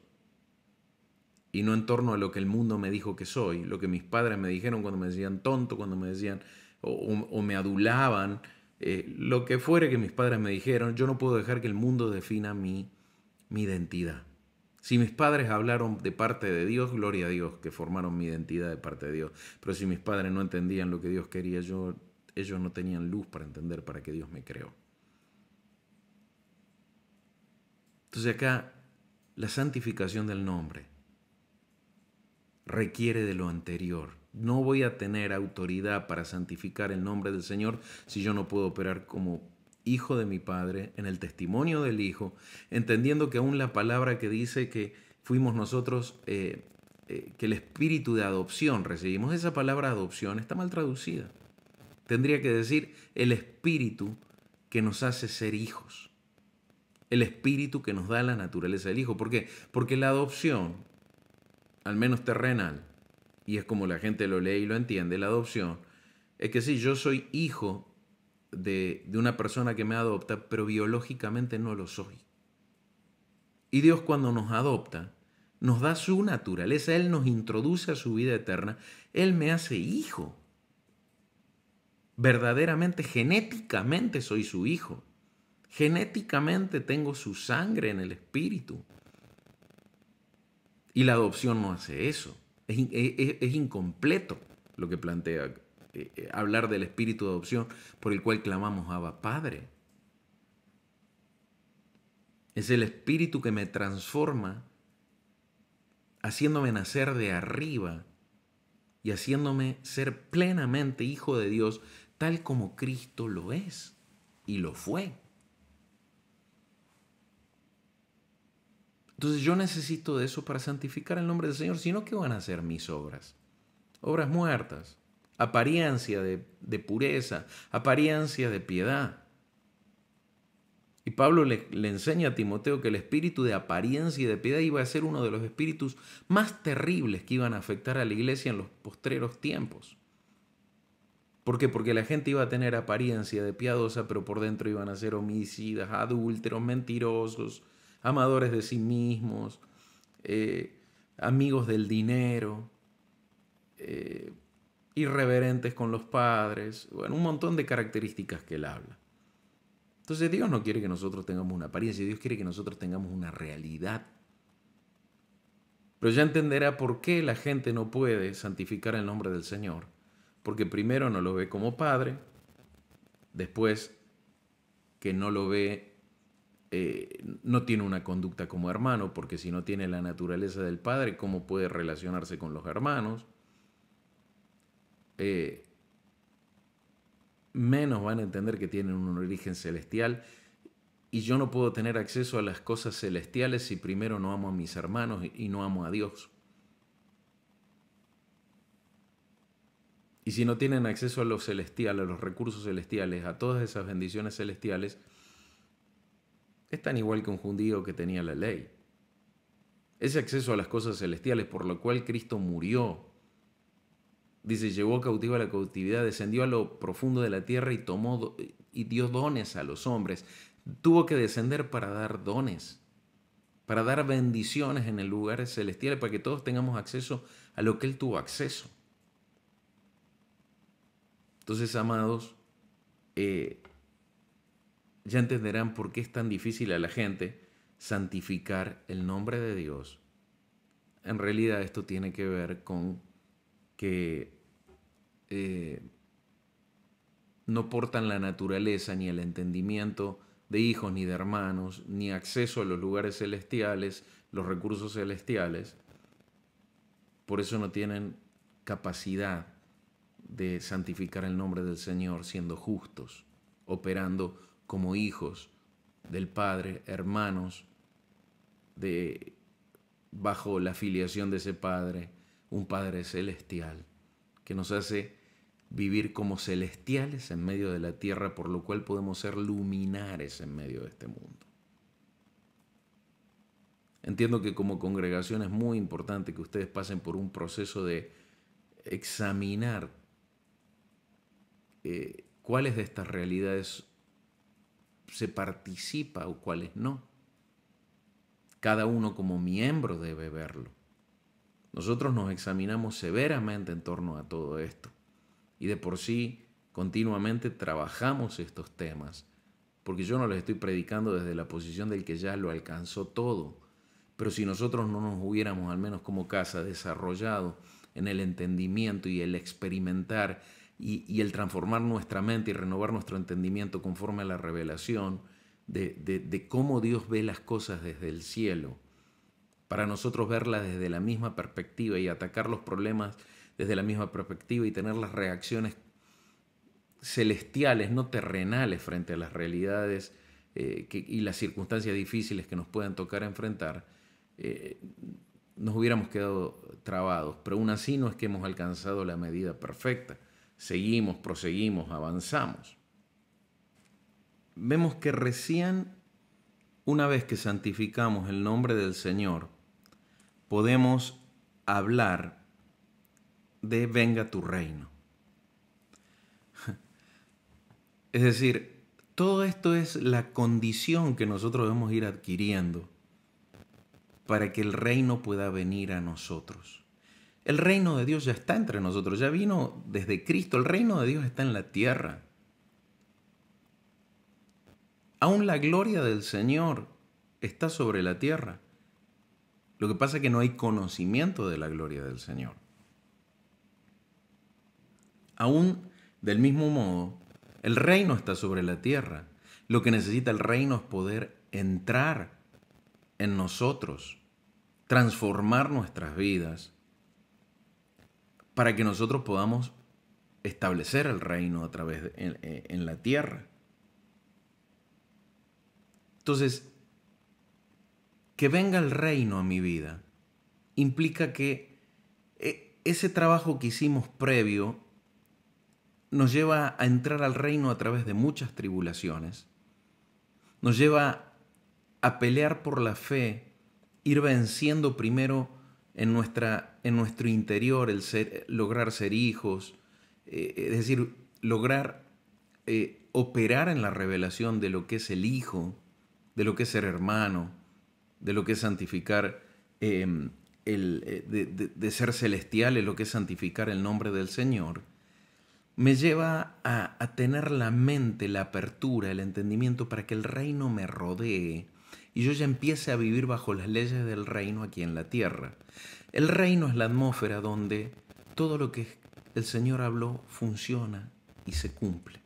A: y no en torno a lo que el mundo me dijo que soy, lo que mis padres me dijeron cuando me decían tonto, cuando me decían o me adulaban, lo que fuere que mis padres me dijeron, yo no puedo dejar que el mundo defina mi identidad. Si mis padres hablaron de parte de Dios, gloria a Dios, que formaron mi identidad de parte de Dios. Pero si mis padres no entendían lo que Dios quería, ellos no tenían luz para entender para qué Dios me creó. Entonces acá, la santificación del nombre requiere de lo anterior. No voy a tener autoridad para santificar el nombre del Señor si yo no puedo operar como hijo de mi Padre, en el testimonio del Hijo, entendiendo que aún la palabra que dice que fuimos nosotros, que el espíritu de adopción recibimos, esa palabra adopción está mal traducida. Tendría que decir el espíritu que nos hace ser hijos, el espíritu que nos da la naturaleza del Hijo. ¿Por qué? Porque la adopción, al menos terrenal, y es como la gente lo lee y lo entiende, la adopción es que sí, yo soy hijo de una persona que me adopta, pero biológicamente no lo soy. Y Dios, cuando nos adopta, nos da su naturaleza, Él nos introduce a su vida eterna, Él me hace hijo. Verdaderamente, genéticamente soy su hijo. Genéticamente tengo su sangre en el espíritu. Y la adopción no hace eso. Es incompleto lo que plantea hablar del espíritu de adopción por el cual clamamos Abba Padre. Es el espíritu que me transforma, haciéndome nacer de arriba y haciéndome ser plenamente hijo de Dios, tal como Cristo lo es y lo fue. Entonces yo necesito de eso para santificar el nombre del Señor, si no, ¿qué van a hacer mis obras? Obras muertas, apariencia de pureza, apariencia de piedad. Y Pablo le enseña a Timoteo que el espíritu de apariencia y de piedad iba a ser uno de los espíritus más terribles que iban a afectar a la iglesia en los postreros tiempos. ¿Por qué? Porque la gente iba a tener apariencia de piadosa, pero por dentro iban a ser homicidas, adúlteros, mentirosos, amadores de sí mismos, amigos del dinero, irreverentes con los padres, bueno, un montón de características que él habla. Entonces Dios no quiere que nosotros tengamos una apariencia, Dios quiere que nosotros tengamos una realidad. Pero ya entenderá por qué la gente no puede santificar el nombre del Señor. Porque primero no lo ve como Padre, después que no lo ve, no tiene una conducta como hermano, porque si no tiene la naturaleza del Padre, ¿cómo puede relacionarse con los hermanos? Menos van a entender que tienen un origen celestial, y yo no puedo tener acceso a las cosas celestiales si primero no amo a mis hermanos y no amo a Dios. Y si no tienen acceso a lo celestial, a los recursos celestiales, a todas esas bendiciones celestiales, están igual que un judío que tenía la ley. Ese acceso a las cosas celestiales por lo cual Cristo murió, dice, llevó cautiva la cautividad, descendió a lo profundo de la tierra y dio dones a los hombres. Tuvo que descender para dar dones, para dar bendiciones en el lugar celestial, para que todos tengamos acceso a lo que Él tuvo acceso. Entonces, amados, ya entenderán por qué es tan difícil a la gente santificar el nombre de Dios. En realidad esto tiene que ver con que no portan la naturaleza ni el entendimiento de hijos ni de hermanos, ni acceso a los lugares celestiales, los recursos celestiales. Por eso no tienen capacidad de santificar el nombre del Señor siendo justos, operando como hijos del Padre, hermanos, bajo la filiación de ese Padre, un Padre celestial, que nos hace vivir como celestiales en medio de la tierra, por lo cual podemos ser luminares en medio de este mundo. Entiendo que como congregación es muy importante que ustedes pasen por un proceso de examinar cuáles de estas realidades se participa o cuáles no. Cada uno como miembro debe verlo. Nosotros nos examinamos severamente en torno a todo esto. Y de por sí continuamente trabajamos estos temas, porque yo no les estoy predicando desde la posición del que ya lo alcanzó todo, pero si nosotros no nos hubiéramos, al menos como casa, desarrollado en el entendimiento y el experimentar y el transformar nuestra mente y renovar nuestro entendimiento conforme a la revelación de cómo Dios ve las cosas desde el cielo, para nosotros verlas desde la misma perspectiva y atacar los problemas desde la misma perspectiva y tener las reacciones celestiales, no terrenales, frente a las realidades y las circunstancias difíciles que nos puedan tocar enfrentar, nos hubiéramos quedado trabados. Pero aún así no es que hemos alcanzado la medida perfecta. Seguimos, proseguimos, avanzamos. Vemos que recién una vez que santificamos el nombre del Señor, podemos hablar de venga tu reino. Es decir, todo esto es la condición que nosotros debemos ir adquiriendo para que el reino pueda venir a nosotros. El reino de Dios ya está entre nosotros, ya vino desde Cristo, el reino de Dios está en la tierra. Aún la gloria del Señor está sobre la tierra. Lo que pasa es que no hay conocimiento de la gloria del Señor. Aún del mismo modo, el reino está sobre la tierra. Lo que necesita el reino es poder entrar en nosotros, transformar nuestras vidas, para que nosotros podamos establecer el reino a través en la tierra. Entonces, que venga el reino a mi vida implica que ese trabajo que hicimos previo nos lleva a entrar al reino a través de muchas tribulaciones, nos lleva a pelear por la fe, ir venciendo primero en nuestro interior lograr ser hijos, es decir, lograr operar en la revelación de lo que es el hijo, de lo que es ser hermano, de lo que es santificar, de ser celestial, lo que es santificar el nombre del Señor, me lleva a tener la mente, la apertura, el entendimiento para que el reino me rodee y yo ya empiece a vivir bajo las leyes del reino aquí en la tierra. El reino es la atmósfera donde todo lo que el Señor habló funciona y se cumple.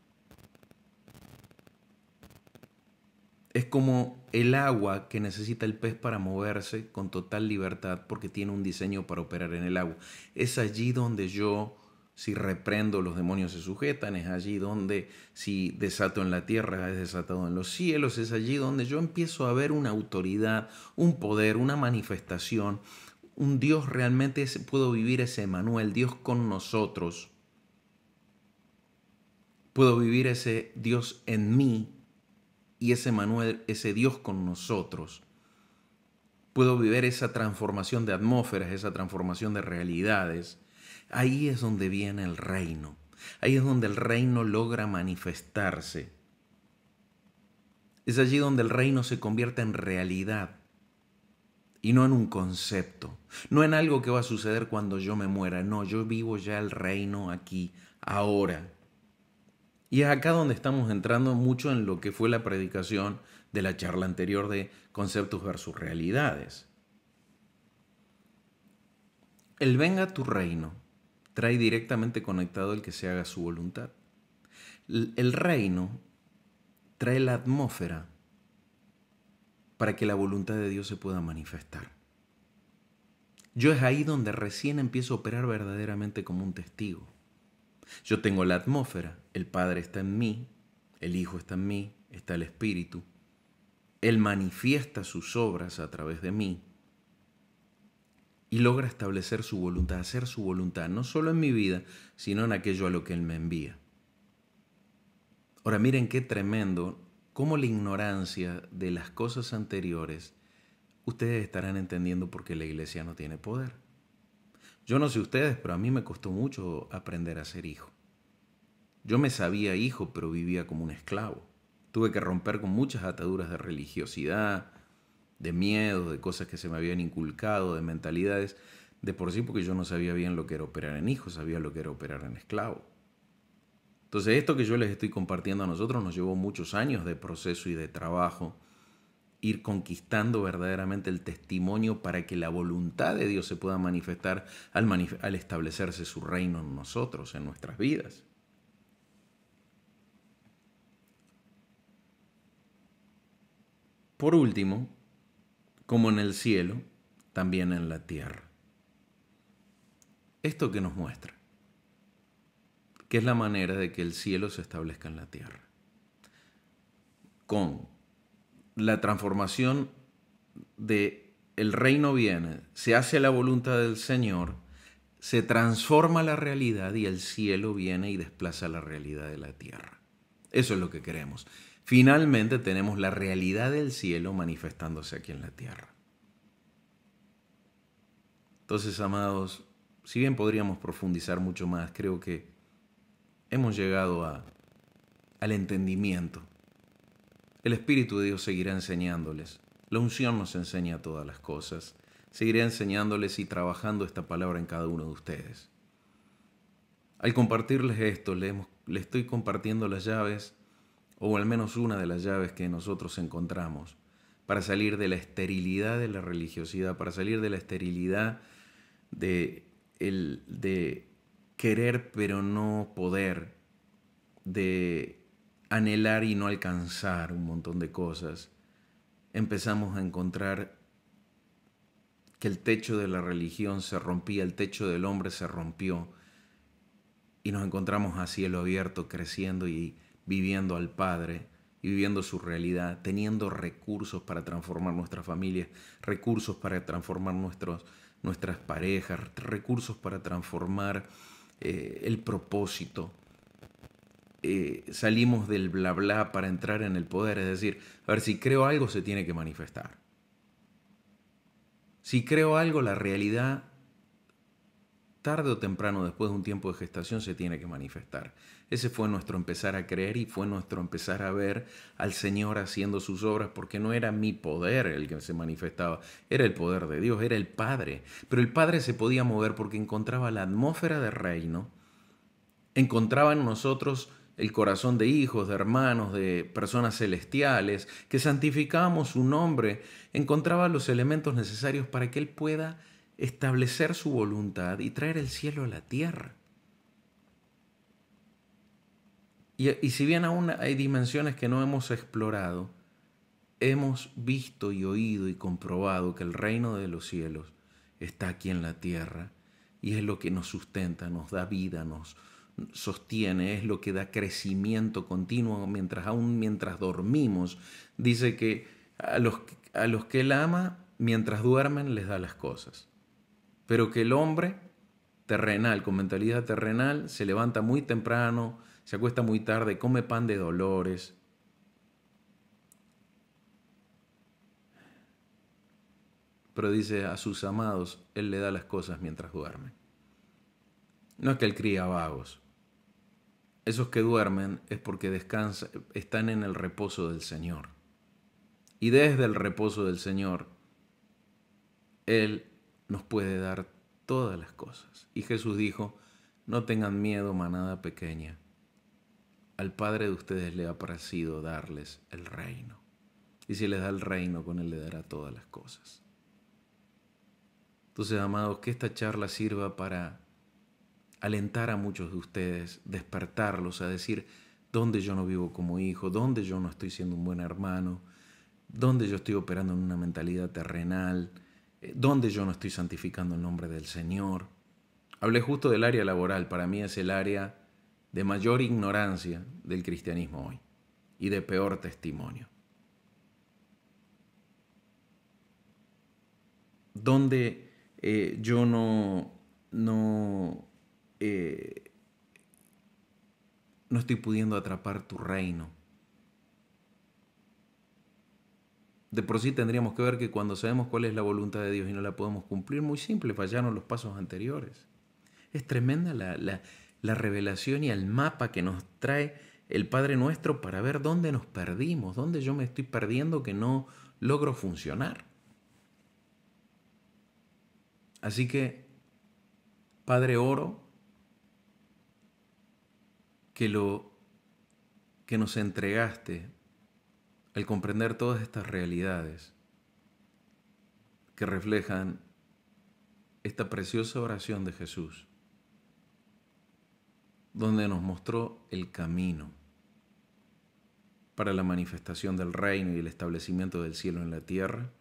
A: Es como el agua que necesita el pez para moverse con total libertad porque tiene un diseño para operar en el agua. Es allí donde yo, si reprendo, los demonios se sujetan. Es allí donde, si desato en la tierra, es desatado en los cielos. Es allí donde yo empiezo a ver una autoridad, un poder, una manifestación. Un Dios realmente, puedo vivir ese Emmanuel, Dios con nosotros. Puedo vivir ese Dios en mí. Y ese Emmanuel, ese Dios con nosotros. Puedo vivir esa transformación de atmósferas, esa transformación de realidades. Ahí es donde viene el reino. Ahí es donde el reino logra manifestarse. Es allí donde el reino se convierte en realidad y no en un concepto, no en algo que va a suceder cuando yo me muera. No, yo vivo ya el reino aquí, ahora. Y es acá donde estamos entrando mucho en lo que fue la predicación de la charla anterior de conceptos versus realidades. El venga tu reino trae directamente conectado el que se haga su voluntad. El reino trae la atmósfera para que la voluntad de Dios se pueda manifestar. Yo es ahí donde recién empiezo a operar verdaderamente como un testigo. Yo tengo la atmósfera, el Padre está en mí, el Hijo está en mí, está el Espíritu. Él manifiesta sus obras a través de mí y logra establecer su voluntad, hacer su voluntad, no solo en mi vida, sino en aquello a lo que Él me envía. Ahora miren qué tremendo, cómo la ignorancia de las cosas anteriores, ustedes estarán entendiendo por qué la iglesia no tiene poder. Yo no sé ustedes, pero a mí me costó mucho aprender a ser hijo. Yo me sabía hijo, pero vivía como un esclavo. Tuve que romper con muchas ataduras de religiosidad, de miedo, de cosas que se me habían inculcado, de mentalidades, de por sí porque yo no sabía bien lo que era operar en hijo, sabía lo que era operar en esclavo. Entonces, esto que yo les estoy compartiendo a nosotros nos llevó muchos años de proceso y de trabajo, ir conquistando verdaderamente el testimonio para que la voluntad de Dios se pueda manifestar al establecerse su reino en nosotros, en nuestras vidas. Por último, como en el cielo, también en la tierra. ¿Esto qué nos muestra? Que es la manera de que el cielo se establezca en la tierra. Con la transformación de el reino viene, se hace la voluntad del Señor, se transforma la realidad y el cielo viene y desplaza la realidad de la tierra. Eso es lo que queremos. Finalmente tenemos la realidad del cielo manifestándose aquí en la tierra. Entonces, amados, si bien podríamos profundizar mucho más, creo que hemos llegado al entendimiento. El Espíritu de Dios seguirá enseñándoles. La unción nos enseña todas las cosas. Seguiré enseñándoles y trabajando esta palabra en cada uno de ustedes. Al compartirles esto, le estoy compartiendo las llaves, o al menos una de las llaves que nosotros encontramos, para salir de la esterilidad de la religiosidad, para salir de la esterilidad de querer pero no poder, de anhelar y no alcanzar un montón de cosas. Empezamos a encontrar que el techo de la religión se rompía, el techo del hombre se rompió y nos encontramos a cielo abierto creciendo y viviendo al Padre y viviendo su realidad, teniendo recursos para transformar nuestras familias, recursos para transformar nuestras parejas, recursos para transformar el propósito. Salimos del bla bla para entrar en el poder, es decir, a ver, si creo algo se tiene que manifestar. Si creo algo, la realidad, tarde o temprano, después de un tiempo de gestación, se tiene que manifestar. Ese fue nuestro empezar a creer y fue nuestro empezar a ver al Señor haciendo sus obras, porque no era mi poder el que se manifestaba, era el poder de Dios, era el Padre. Pero el Padre se podía mover porque encontraba la atmósfera de reino, encontraba en nosotros el corazón de hijos, de hermanos, de personas celestiales, que santificábamos su nombre, encontraba los elementos necesarios para que Él pueda establecer su voluntad y traer el cielo a la tierra. Y si bien aún hay dimensiones que no hemos explorado, hemos visto y oído y comprobado que el reino de los cielos está aquí en la tierra y es lo que nos sustenta, nos da vida, nos sostiene, es lo que da crecimiento continuo mientras dormimos. Dice que a los que Él ama, mientras duermen, les da las cosas. Pero que el hombre terrenal, con mentalidad terrenal, se levanta muy temprano, se acuesta muy tarde, come pan de dolores. Pero dice, a sus amados, Él le da las cosas mientras duermen. No es que Él cría vagos. Esos que duermen es porque descansan, están en el reposo del Señor. Y desde el reposo del Señor, Él nos puede dar todas las cosas. Y Jesús dijo, no tengan miedo, manada pequeña. Al Padre de ustedes le ha parecido darles el reino. Y si les da el reino, con Él le dará todas las cosas. Entonces, amados, que esta charla sirva para alentar a muchos de ustedes, despertarlos a decir, ¿dónde yo no vivo como hijo? ¿Dónde yo no estoy siendo un buen hermano? ¿Dónde yo estoy operando en una mentalidad terrenal? ¿Dónde yo no estoy santificando el nombre del Señor? Hablé justo del área laboral. Para mí es el área de mayor ignorancia del cristianismo hoy y de peor testimonio. Donde yo no estoy pudiendo atrapar tu reino. De por sí tendríamos que ver que cuando sabemos cuál es la voluntad de Dios y no la podemos cumplir, muy simple, fallaron los pasos anteriores. Es tremenda la revelación y el mapa que nos trae el Padre Nuestro para ver dónde nos perdimos, dónde yo me estoy perdiendo que no logro funcionar. Así que, Padre, oro que nos entregaste al comprender todas estas realidades que reflejan esta preciosa oración de Jesús, donde nos mostró el camino para la manifestación del reino y el establecimiento del cielo en la tierra.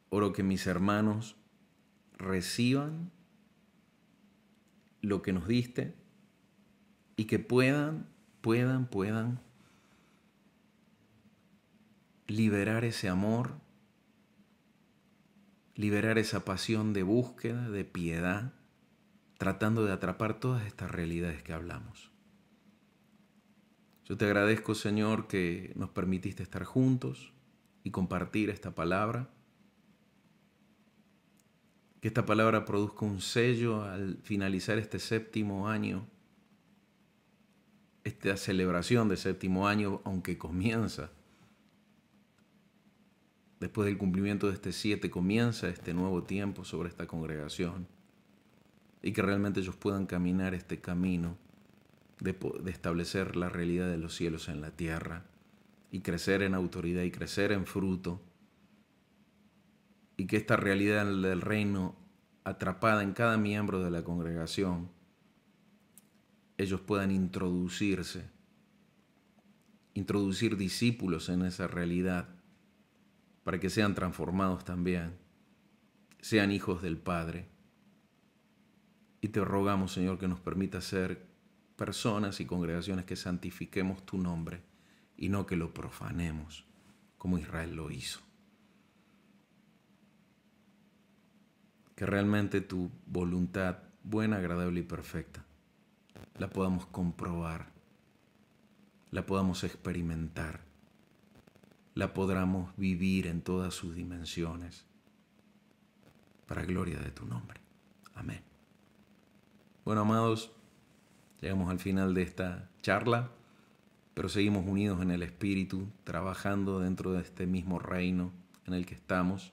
A: Oro que mis hermanos reciban lo que nos diste y que puedan liberar ese amor, liberar esa pasión de búsqueda, de piedad, tratando de atrapar todas estas realidades que hablamos. Yo te agradezco, Señor, que nos permitiste estar juntos y compartir esta palabra. Que esta palabra produzca un sello al finalizar este séptimo año, esta celebración de séptimo año, aunque comienza. Después del cumplimiento de este 7, comienza este nuevo tiempo sobre esta congregación. Y que realmente ellos puedan caminar este camino de establecer la realidad de los cielos en la tierra y crecer en autoridad y crecer en fruto, y que esta realidad del reino atrapada en cada miembro de la congregación, ellos puedan introducir discípulos en esa realidad para que sean transformados también, sean hijos del Padre. Y te rogamos, Señor, que nos permita ser personas y congregaciones que santifiquemos tu nombre y no que lo profanemos como Israel lo hizo. Que realmente tu voluntad buena, agradable y perfecta la podamos comprobar, la podamos experimentar, la podamos vivir en todas sus dimensiones para gloria de tu nombre. Amén. Bueno, amados, llegamos al final de esta charla, pero seguimos unidos en el Espíritu, trabajando dentro de este mismo reino en el que estamos.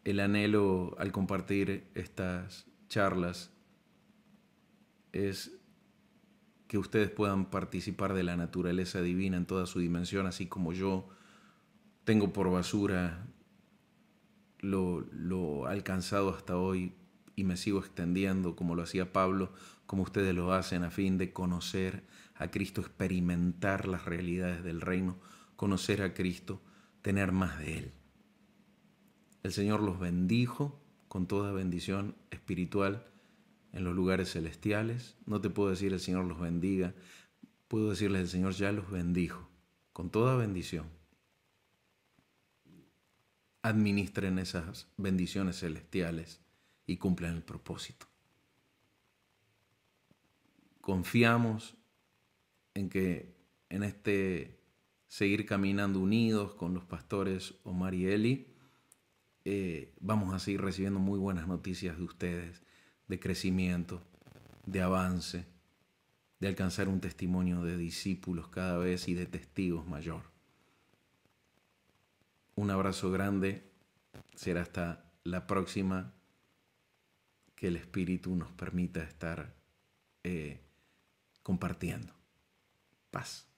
A: El anhelo al compartir estas charlas es que ustedes puedan participar de la naturaleza divina en toda su dimensión, así como yo tengo por basura lo alcanzado hasta hoy y me sigo extendiendo como lo hacía Pablo, como ustedes lo hacen, a fin de conocer a Cristo, experimentar las realidades del reino, conocer a Cristo, tener más de Él. El Señor los bendijo con toda bendición espiritual en los lugares celestiales. No te puedo decir el Señor los bendiga, puedo decirles el Señor ya los bendijo con toda bendición. Administren esas bendiciones celestiales y cumplan el propósito. Confiamos en que en este seguir caminando unidos con los pastores Omar y Eli, vamos a seguir recibiendo muy buenas noticias de ustedes, de crecimiento, de avance, de alcanzar un testimonio de discípulos cada vez y de testigos mayor. Un abrazo grande, será hasta la próxima, que el Espíritu nos permita estar compartiendo. Paz.